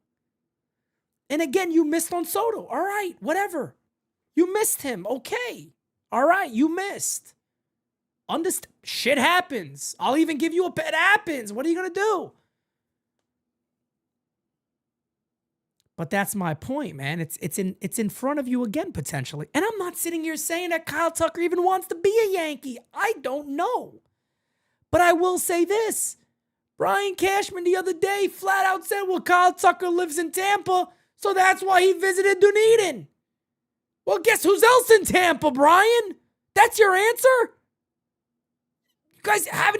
And again, you missed on Soto. All right, whatever. You missed him. Okay. All right, you missed. Shit happens. I'll even give you it happens. What are you going to do? But that's my point, man. It's in front of you again, potentially. And I'm not sitting here saying that Kyle Tucker even wants to be a Yankee. I don't know. But I will say this. Brian Cashman the other day flat out said, well, Kyle Tucker lives in Tampa, so that's why he visited Dunedin. Well, guess who's else in Tampa, Brian? That's your answer? You guys have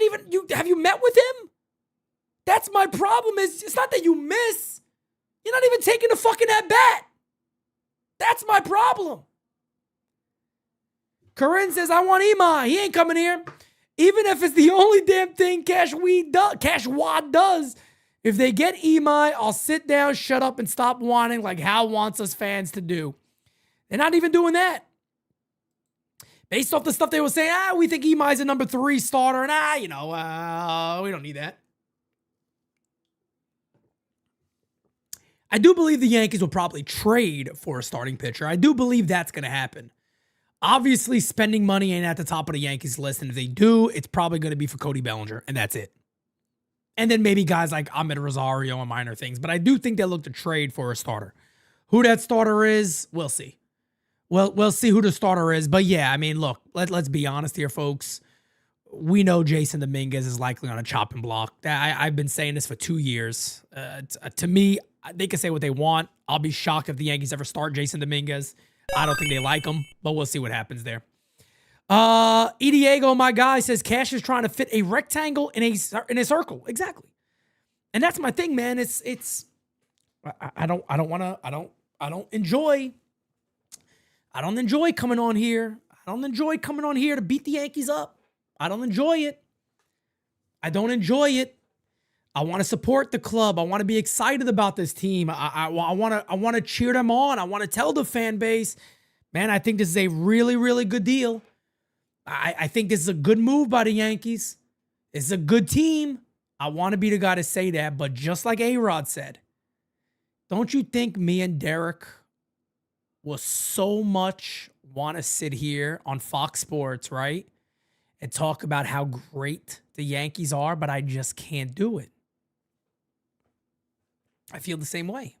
you met with him? That's my problem. It's not that you miss. You're not even taking the fucking at bat. That's my problem. Corinne says, I want Imai. He ain't coming here. Even if it's the only damn thing Cashwad does. If they get Imai, I'll sit down, shut up, and stop whining like Hal wants us fans to do. They're not even doing that. Based off the stuff they were saying, we think Imai's a number 3 starter, and we don't need that. I do believe the Yankees will probably trade for a starting pitcher. I do believe that's going to happen. Obviously, spending money ain't at the top of the Yankees list, and if they do, it's probably going to be for Cody Bellinger, and that's it. And then maybe guys like Ahmed Rosario and minor things, but I do think they'll look to trade for a starter. Who that starter is, we'll see. We'll see who the starter is, but yeah, I mean, look, let's be honest here, folks. We know Jason Dominguez is likely on a chopping block. I've been saying this for 2 years. To me, they can say what they want. I'll be shocked if the Yankees ever start Jason Dominguez. I don't think they like him, but we'll see what happens there. Diego, my guy, says Cash is trying to fit a rectangle in a circle. Exactly. And that's my thing, man. I don't enjoy coming on here. I don't enjoy coming on here to beat the Yankees up. I don't enjoy it. I want to support the club. I want to be excited about this team. I want to cheer them on. I want to tell the fan base, man, I think this is a really, really good deal. I think this is a good move by the Yankees. It's a good team. I want to be the guy to say that, but just like A-Rod said, don't you think me and Derek will so much want to sit here on Fox Sports, right, and talk about how great the Yankees are, but I just can't do it. I feel the same way.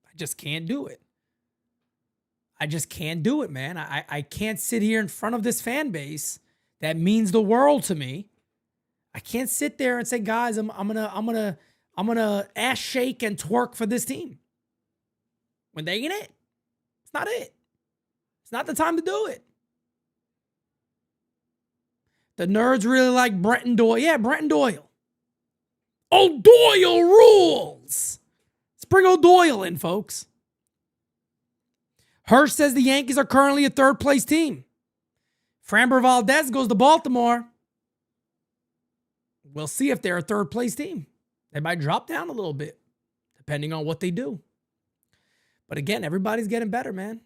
I just can't do it. I just can't do it, man. I can't sit here in front of this fan base that means the world to me. I can't sit there and say, guys, I'm gonna ass shake and twerk for this team when they ain't it. It's not it. It's not the time to do it. The nerds really like Brenton Doyle. Yeah, Brenton Doyle. O'Doyle rules. Let's bring O'Doyle in, folks. Hirsch says the Yankees are currently a third-place team. Framber Valdez goes to Baltimore. We'll see if they're a third-place team. They might drop down a little bit, depending on what they do. But again, everybody's getting better, man.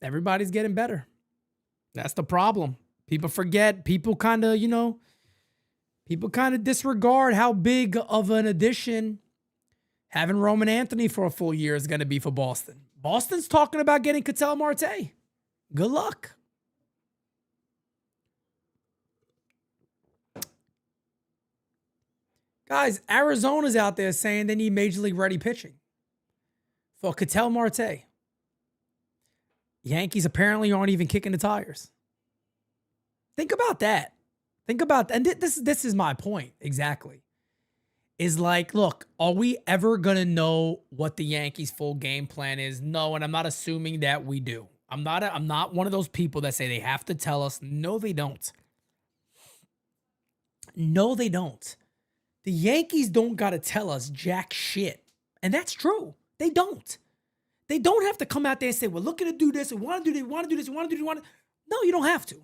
Everybody's getting better. That's the problem. People forget. People kind of disregard how big of an addition having Roman Anthony for a full year is going to be for Boston. Boston's talking about getting Ketel Marte. Good luck. Guys, Arizona's out there saying they need Major League ready pitching for Ketel Marte. Yankees apparently aren't even kicking the tires. Think about that. And this is my point exactly. Is like, look, are we ever going to know what the Yankees' full game plan is? No, and I'm not assuming that we do. I'm not one of those people that say they have to tell us. No, they don't. No, they don't. The Yankees don't got to tell us jack shit. And that's true. They don't. They don't have to come out there and say, we're looking to do this, we want to do this, we want to do this, we want to do this, No, you don't have to.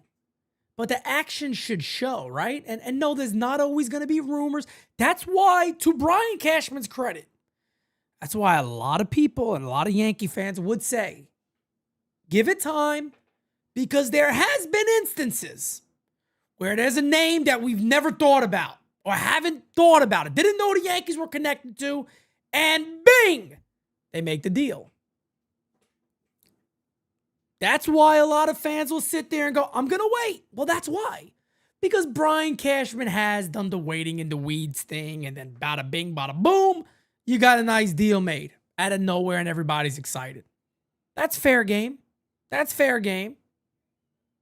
But the action should show, right? And no, there's not always going to be rumors. That's why, to Brian Cashman's credit, that's why a lot of people and a lot of Yankee fans would say, give it time, because there has been instances where there's a name that we've never thought about or haven't thought about it, didn't know the Yankees were connected to, and bing, they make the deal. That's why a lot of fans will sit there and go, I'm going to wait. Well, that's why. Because Brian Cashman has done the waiting in the weeds thing, and then bada bing, bada boom, you got a nice deal made out of nowhere and everybody's excited. That's fair game. That's fair game.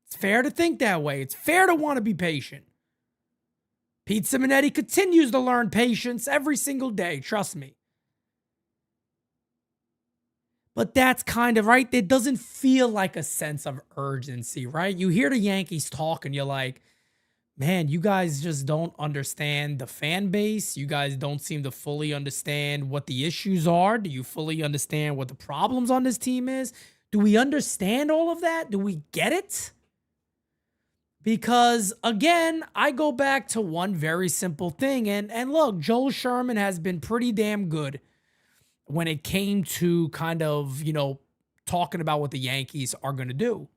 It's fair to think that way. It's fair to want to be patient. Pete Simonetti continues to learn patience every single day. Trust me. But that's kind of right. It doesn't feel like a sense of urgency, right? You hear the Yankees talk and you're like, man, you guys just don't understand the fan base. You guys don't seem to fully understand what the issues are. Do you fully understand what the problems on this team is? Do we understand all of that? Do we get it? Because, again, I go back to one very simple thing. And look, Joel Sherman has been pretty damn good when it came to kind of, talking about what the Yankees are going to do.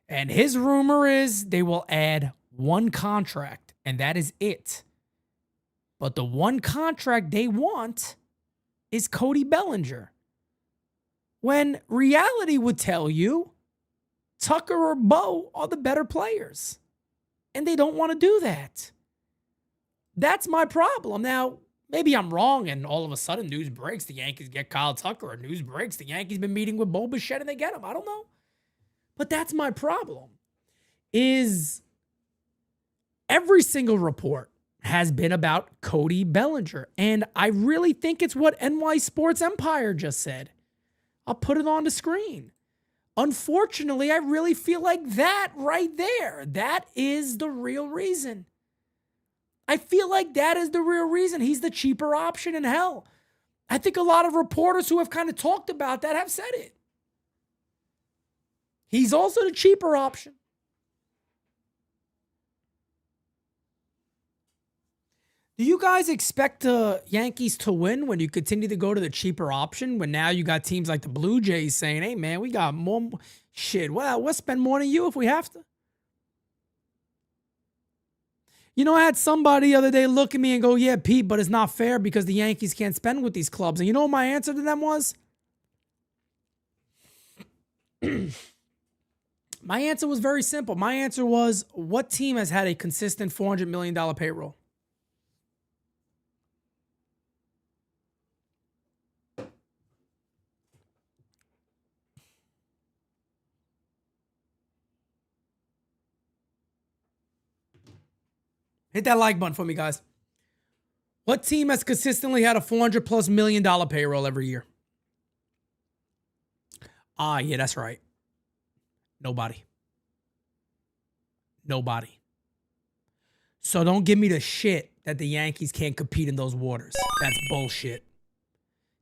And his rumor is they will add one contract, and that is it. But the one contract they want is Cody Bellinger. When reality would tell you Tucker or Bo are the better players. And they don't want to do that. That's my problem. Now, maybe I'm wrong, and all of a sudden news breaks, the Yankees get Kyle Tucker, or news breaks, the Yankees been meeting with Bo Bichette and they get him. I don't know. But that's my problem, is every single report has been about Cody Bellinger. And I really think it's what NY Sports Empire just said. I'll put it on the screen. Unfortunately, I really feel like that right there, that is the real reason. I feel like that is the real reason. He's the cheaper option in hell. I think a lot of reporters who have kind of talked about that have said it. He's also the cheaper option. Do you guys expect the Yankees to win when you continue to go to the cheaper option? When now you got teams like the Blue Jays saying, hey, man, we got more shit. Well, we'll spend more than you if we have to. I had somebody the other day look at me and go, yeah, Pete, but it's not fair because the Yankees can't spend with these clubs. And you know what my answer to them was? My answer was very simple. My answer was, what team has had a consistent $400 million payroll? Hit that like button for me, guys. What team has consistently had a $400+ million payroll every year? Yeah, that's right. Nobody. So don't give me the shit that the Yankees can't compete in those waters. That's bullshit.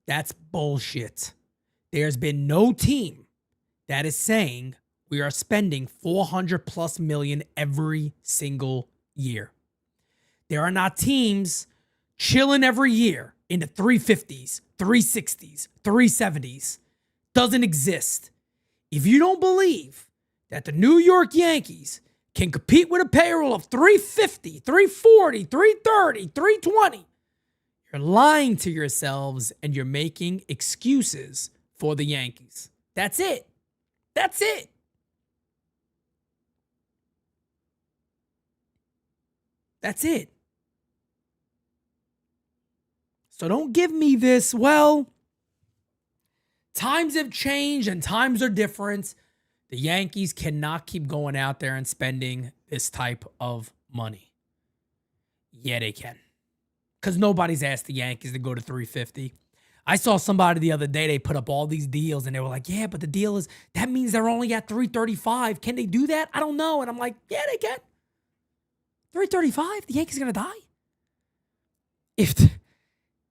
That's bullshit. There's been no team that is saying we are spending $400+ million every single year. There are not teams chilling every year in the 350s, 360s, 370s. Doesn't exist. If you don't believe that the New York Yankees can compete with a payroll of 350, 340, 330, 320, you're lying to yourselves and you're making excuses for the Yankees. That's it. That's it. That's it. So don't give me this, well, times have changed and times are different. The Yankees cannot keep going out there and spending this type of money. Yeah, they can. Because nobody's asked the Yankees to go to 350. I saw somebody the other day, they put up all these deals and they were like, yeah, but the deal is, that means they're only at 335. Can they do that? I don't know. And I'm like, yeah, they can. 335? The Yankees are going to die?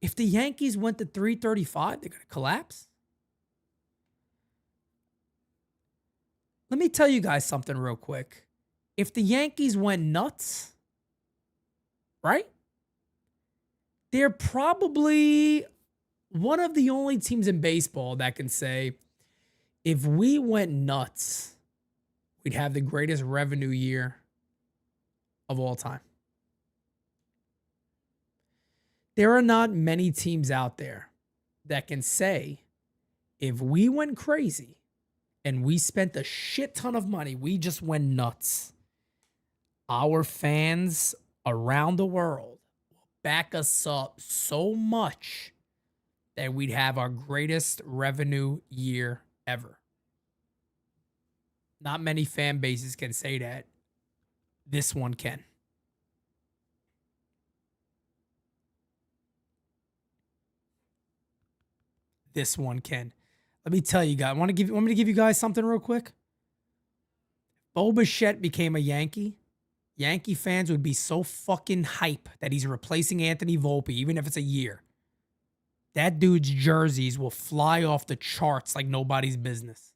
If the Yankees went to 335, they're going to collapse. Let me tell you guys something real quick. If the Yankees went nuts, right? They're probably one of the only teams in baseball that can say, if we went nuts, we'd have the greatest revenue year of all time. There are not many teams out there that can say, if we went crazy and we spent a shit ton of money, we just went nuts, our fans around the world will back us up so much that we'd have our greatest revenue year ever. Not many fan bases can say that. This one can. This one can. Let me tell you guys. Want me to give you guys something real quick? Bo Bichette became a Yankee. Yankee fans would be so fucking hype that he's replacing Anthony Volpe, even if it's a year. That dude's jerseys will fly off the charts like nobody's business.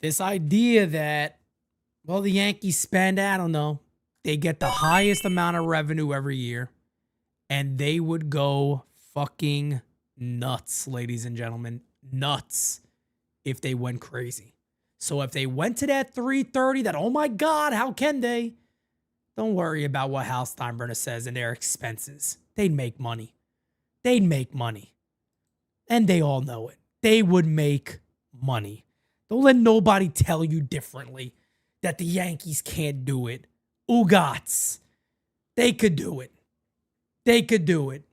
This idea that, well, the Yankees spend, I don't know, they get the highest amount of revenue every year, and they would go fucking nuts, ladies and gentlemen, nuts if they went crazy. So if they went to that 330, that, oh my God, how can they? Don't worry about what Hal Steinbrenner says in their expenses. They'd make money. They'd make money. And they all know it. They would make money. Don't let nobody tell you differently that the Yankees can't do it. Ugats. They could do it. They could do it.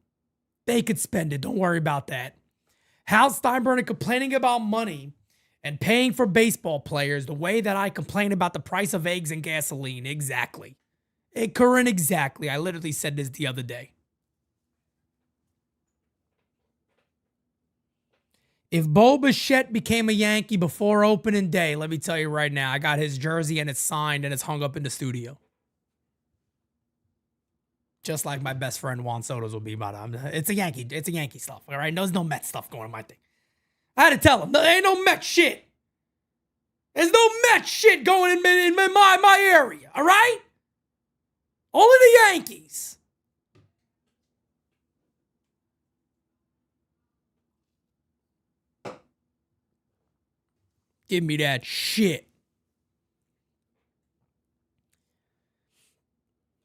They could spend it. Don't worry about that. Hal Steinbrenner complaining about money and paying for baseball players the way that I complain about the price of eggs and gasoline. Exactly. Current exactly. I literally said this the other day. If Bo Bichette became a Yankee before opening day, let me tell you right now, I got his jersey and it's signed and it's hung up in the studio. Just like my best friend Juan Soto's will be about it. It's a Yankee stuff, all right? There's no Met stuff going on my thing. I had to tell him, there ain't no Met shit. There's no Met shit going in my area, all right? Only the Yankees. Give me that shit.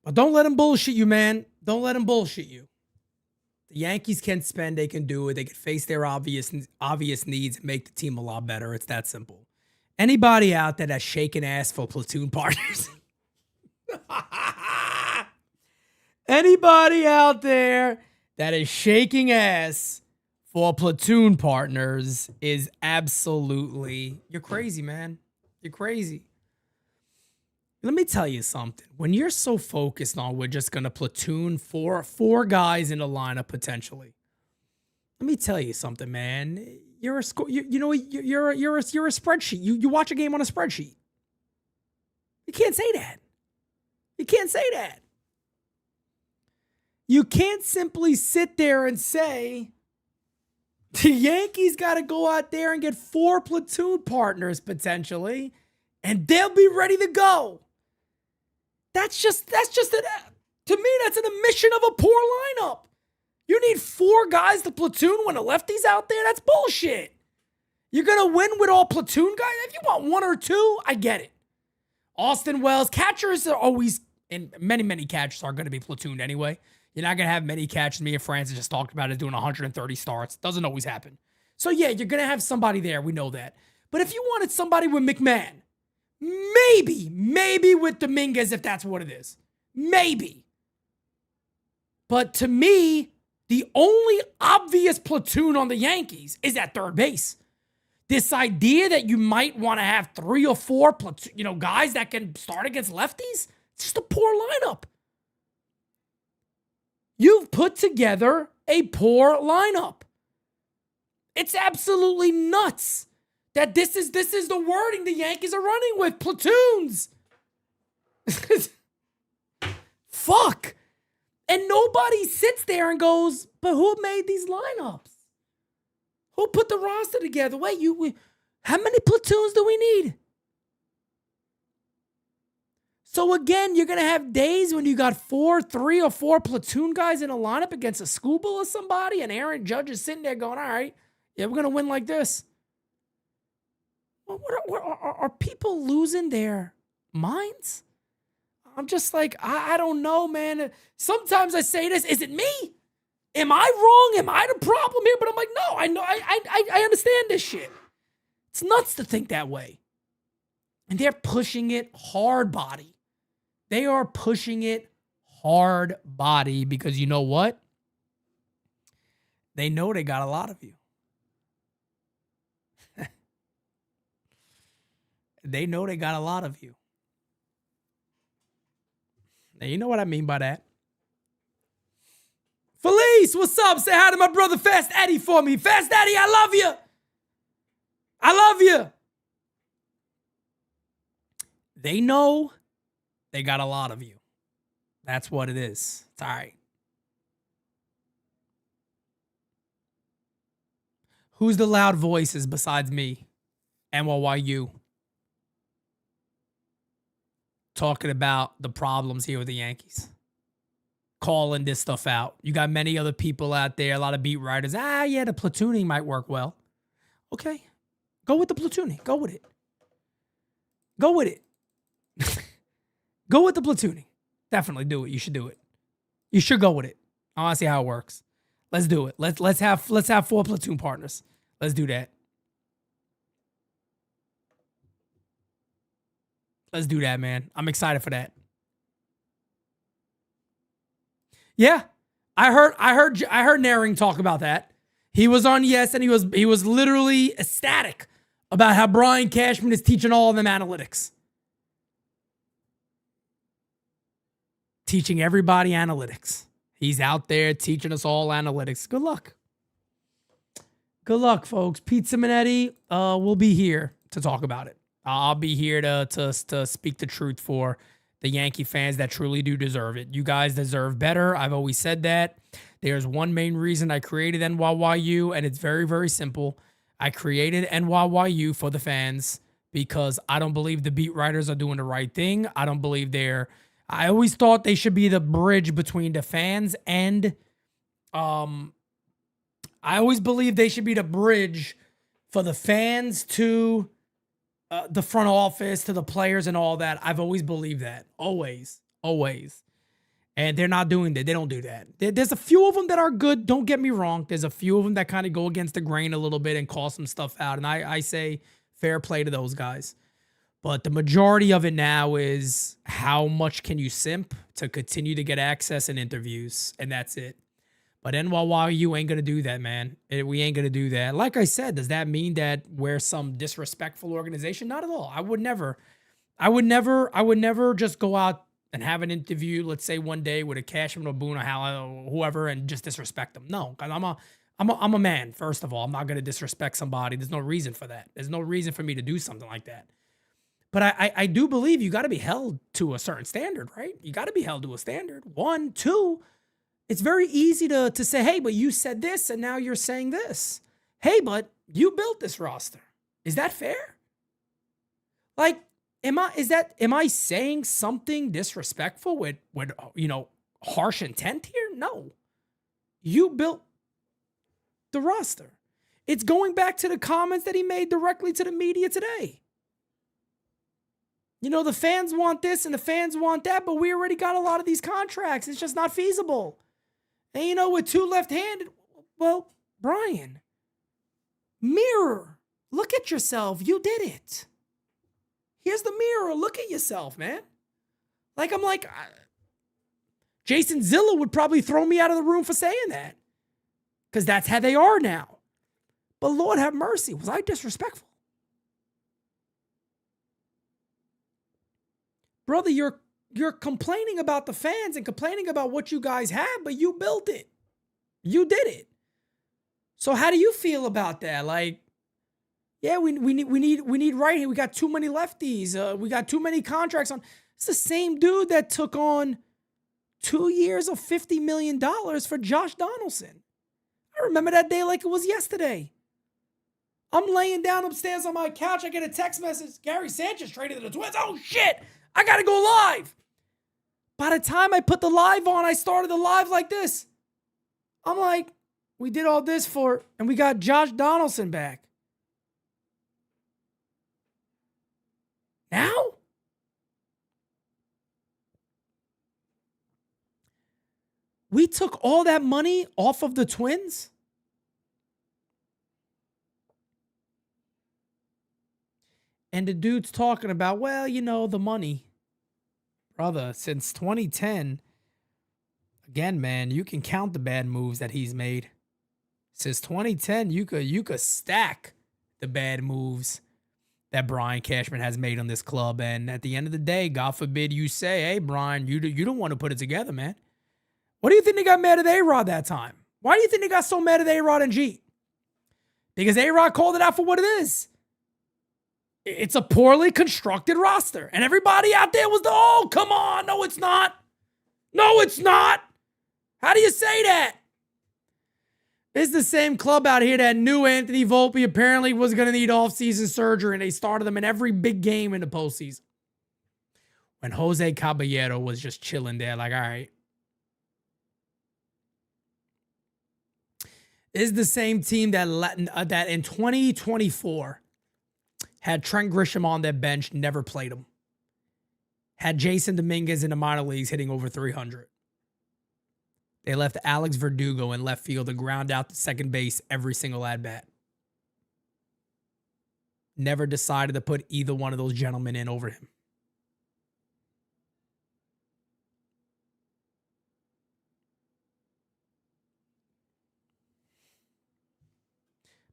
But don't let him bullshit you, man. Don't let him bullshit you. The Yankees can spend, they can do it. They can face their obvious needs and make the team a lot better. It's that simple. Anybody out there that's shaking ass for platoon partners? Anybody out there that is shaking ass for platoon partners is absolutely, you're crazy, man. You're crazy. Let me tell you something. When you're so focused on we're just gonna platoon four guys in a lineup potentially, let me tell you something, man. You're a spreadsheet. You watch a game on a spreadsheet. You can't say that. You can't say that. You can't simply sit there and say the Yankees got to go out there and get 4 platoon partners potentially, and they'll be ready to go. That's just to me, that's an admission of a poor lineup. You need 4 guys to platoon when a lefty's out there? That's bullshit. You're going to win with all platoon guys? If you want 1 or 2, I get it. Austin Wells, catchers are always, and many catchers are going to be platooned anyway. You're not going to have many catchers. Me and Francis just talked about it, doing 130 starts. Doesn't always happen. So yeah, you're going to have somebody there. We know that. But if you wanted somebody with McMahon, maybe with Dominguez, if that's what it is. Maybe. But to me, the only obvious platoon on the Yankees is at third base. This idea that you might want to have 3 or 4 guys that can start against lefties, it's just a poor lineup. You've put together a poor lineup. It's absolutely nuts that this is the wording the Yankees are running with, platoons. Fuck. And nobody sits there and goes, but who made these lineups? Who put the roster together? Wait, how many platoons do we need? So again, you're going to have days when you got 3 or 4 platoon guys in a lineup against a Scooble or somebody, and Aaron Judge is sitting there going, all right, yeah, we're going to win like this. Are people losing their minds? I'm just like, I don't know, man. Sometimes I say this, is it me? Am I wrong? Am I the problem here? But I'm like, no, I know, I understand this shit. It's nuts to think that way. And they're pushing it hard body. They are pushing it hard body because you know what? They know they got a lot of you. They know they got a lot of you. Now, you know what I mean by that. Felice, what's up? Say hi to my brother Fast Eddie for me. Fast Eddie, I love you. I love you. They know they got a lot of you. That's what it is. It's all right. Who's the loud voices besides me? NYU. Talking about the problems here with the Yankees. Calling this stuff out. You got many other people out there, a lot of beat writers. Yeah, the platooning might work well. Okay. Go with the platooning. Go with it. Go with it. Go with the platooning. Definitely do it. You should do it. You should go with it. I want to see how it works. Let's do it. Let's have 4 platoon partners. Let's do that. Let's do that, man. I'm excited for that. Yeah. I heard Naring talk about that. He was on Yes, and he was literally ecstatic about how Brian Cashman is teaching all of them analytics. Teaching everybody analytics. He's out there teaching us all analytics. Good luck. Good luck, folks. Pete Simonetti will be here to talk about it. I'll be here to speak the truth for the Yankee fans that truly do deserve it. You guys deserve better. I've always said that. There's one main reason I created NYYU, and it's very, very simple. I created NYYU for the fans because I don't believe the beat writers are doing the right thing. I don't believe I always thought they should be the bridge between the fans and I always believe they should be the bridge for the fans to the front office, to the players and all that. I've always believed that. Always. And they're not doing that. They don't do that. There's a few of them that are good. Don't get me wrong. There's a few of them that kind of go against the grain a little bit and call some stuff out. And I say fair play to those guys. But the majority of it now is how much can you simp to continue to get access and interviews. And that's it. But NYYU ain't going to do that, man. We ain't going to do that. Like I said, does that mean that we're some disrespectful organization? Not at all. I would never just go out and have an interview, let's say one day with a Cashman or Boone or whoever, and just disrespect them. No, because I'm a man, first of all. I'm not going to disrespect somebody. There's no reason for that. There's no reason for me to do something like that. But I do believe you got to be held to a certain standard, right? You got to be held to a standard. 1, 2, it's very easy to say, hey, but you said this and now you're saying this. Hey, but you built this roster. Is that fair? Like, am I saying something disrespectful with harsh intent here? No. You built the roster. It's going back to the comments that he made directly to the media today. The fans want this and the fans want that, but we already got a lot of these contracts. It's just not feasible. And with 2 left-handed, well, Brian, mirror, look at yourself. You did it. Here's the mirror. Look at yourself, man. Jason Zilla would probably throw me out of the room for saying that because that's how they are now. But Lord have mercy. Was I disrespectful? Brother, you're complaining about the fans and complaining about what you guys have, but you built it. You did it. So how do you feel about that? Like, yeah, we need right here. We got too many lefties. We got too many contracts on. It's the same dude that took on 2 years of $50 million for Josh Donaldson. I remember that day like it was yesterday. I'm laying down upstairs on my couch. I get a text message. Gary Sanchez traded to the Twins. Oh, shit. I got to go live. By the time I put the live on, I started the live like this. I'm like, we did all this and we got Josh Donaldson back. Now? We took all that money off of the Twins? And the dude's talking about, well, you know, the money. Brother, since 2010, again, man, you can count the bad moves that he's made. Since 2010, you could stack the bad moves that Brian Cashman has made on this club. And at the end of the day, God forbid you say, hey, Brian, you don't want to put it together, man. What do you think they got mad at A-Rod that time? Why do you think they got so mad at A-Rod and G? Because A-Rod called it out for what it is. It's a poorly constructed roster. And everybody out there was oh, come on. No, it's not. No, it's not. How do you say that? It's the same club out here that knew Anthony Volpe apparently was going to need offseason surgery, and they started him in every big game in the postseason. When Jose Caballero was just chilling there, like, all right. It's the same team that in 2024 had Trent Grisham on their bench, never played him. Had Jason Dominguez in the minor leagues hitting over 300. They left Alex Verdugo in left field to ground out to second base every single at-bat. Never decided to put either one of those gentlemen in over him.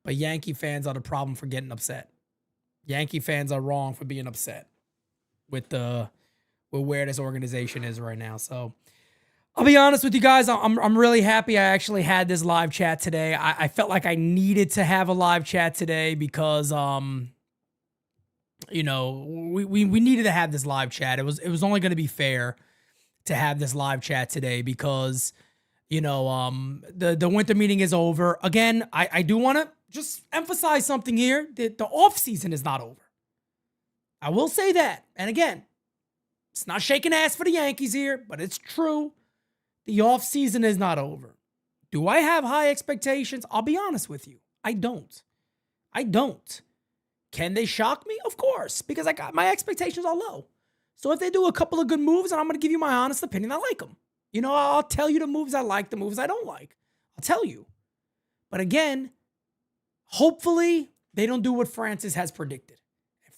But Yankee fans are the problem for getting upset. Yankee fans are wrong for being upset with where this organization is right now. So I'll be honest with you guys. I'm really happy I actually had this live chat today. I felt like I needed to have a live chat today because we needed to have this live chat. It was only going to be fair to have this live chat today because the winter meeting is over. Again, I do want to just emphasize something here. The offseason is not over. I will say that. And again, it's not shaking ass for the Yankees here, but it's true. The offseason is not over. Do I have high expectations? I'll be honest with you. I don't. Can they shock me? Of course, because my expectations are low. So if they do a couple of good moves, and I'm going to give you my honest opinion, I like them. I'll tell you the moves I like, the moves I don't like. I'll tell you. But again, hopefully they don't do what Francis has predicted.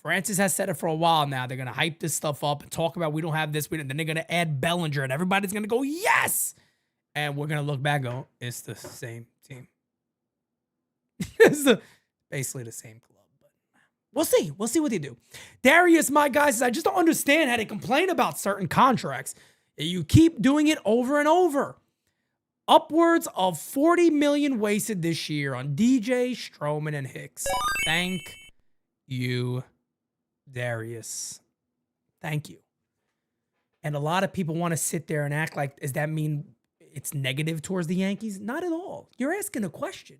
Francis has said it for a while now. They're going to hype this stuff up and talk about we don't have this. Then they're going to add Bellinger and everybody's going to go, yes! And we're going to look back and go, it's the same team. It's basically the same club. But we'll see. We'll see what they do. Darius, my guy, says, I just don't understand how they complain about certain contracts. You keep doing it over and over. Upwards of $40 million wasted this year on DJ, Stroman, and Hicks. Thank you, Darius. Thank you. And a lot of people want to sit there and act like, does that mean it's negative towards the Yankees? Not at all. You're asking a question.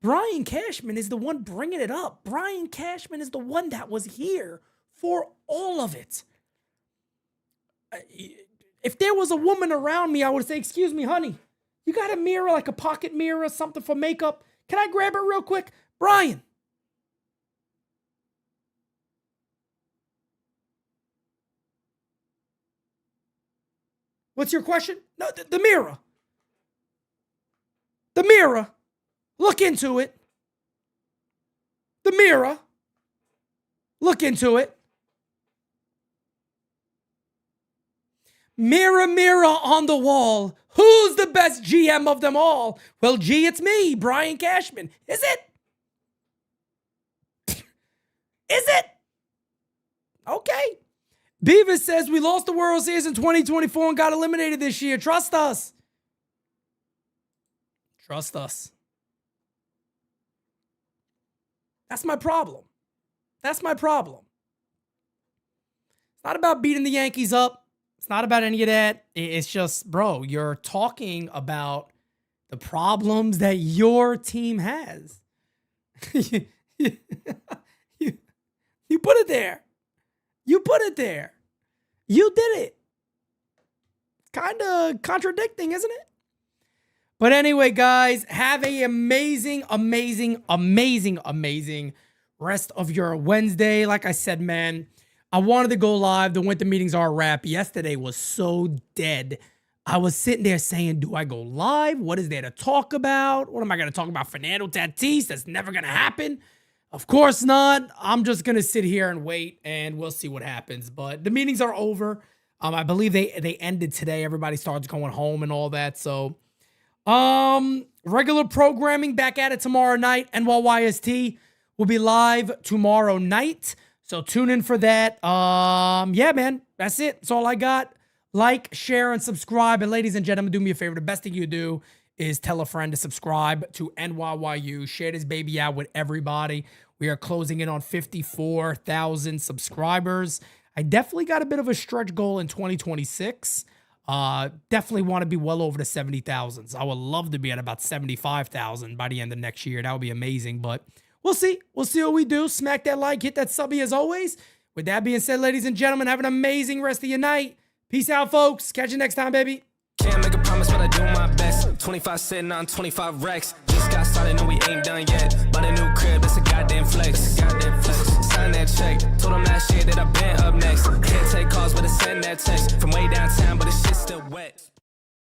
Brian Cashman is the one bringing it up. Brian Cashman is the one that was here for all of it. If there was a woman around me, I would say, excuse me, honey, you got a mirror, like a pocket mirror or something for makeup? Can I grab it real quick? Brian. What's your question? No, the mirror. The mirror. Look into it. The mirror. Look into it. Mirror, mirror on the wall, who's the best GM of them all? Well, gee, it's me, Brian Cashman. Is it? Is it? Okay. Beavis says we lost the World Series in 2024 and got eliminated this year. Trust us. Trust us. That's my problem. That's my problem. It's not about beating the Yankees up. It's not about any of that. It's just, bro, you're talking about the problems that your team has. You put it there. You put it there. You did it. Kind of contradicting, isn't it? But anyway, guys, have an amazing, amazing, amazing, amazing rest of your Wednesday. Like I said, man, I wanted to go live. The winter meetings are a wrap. Yesterday was so dead. I was sitting there saying, do I go live? What is there to talk about? What am I going to talk about? Fernando Tatis? That's never going to happen. Of course not. I'm just going to sit here and wait, and we'll see what happens. But the meetings are over. I believe they ended today. Everybody starts going home and all that. So, regular programming back at it tomorrow night. NYYST will be live tomorrow night. So tune in for that. Yeah, man, that's it. That's all I got. Like, share, and subscribe. And ladies and gentlemen, do me a favor. The best thing you do is tell a friend to subscribe to NYYU. Share this baby out with everybody. We are closing in on 54,000 subscribers. I definitely got a bit of a stretch goal in 2026. Definitely want to be well over the 70,000s. I would love to be at about 75,000 by the end of next year. That would be amazing, but we'll see. We'll see what we do. Smack that like, hit that subby as always. With that being said, ladies and gentlemen, have an amazing rest of your night. Peace out, folks. Catch you next time, baby. Can't make a promise, but I do my best. 25 sitting on 25 racks. Just got started, no, we ain't done yet. Bought a new crib, it's a goddamn flex. Sign that check. Told them last year that I've been up next. Can't take calls, but I send that text. From way downtown, but the shit's still wet.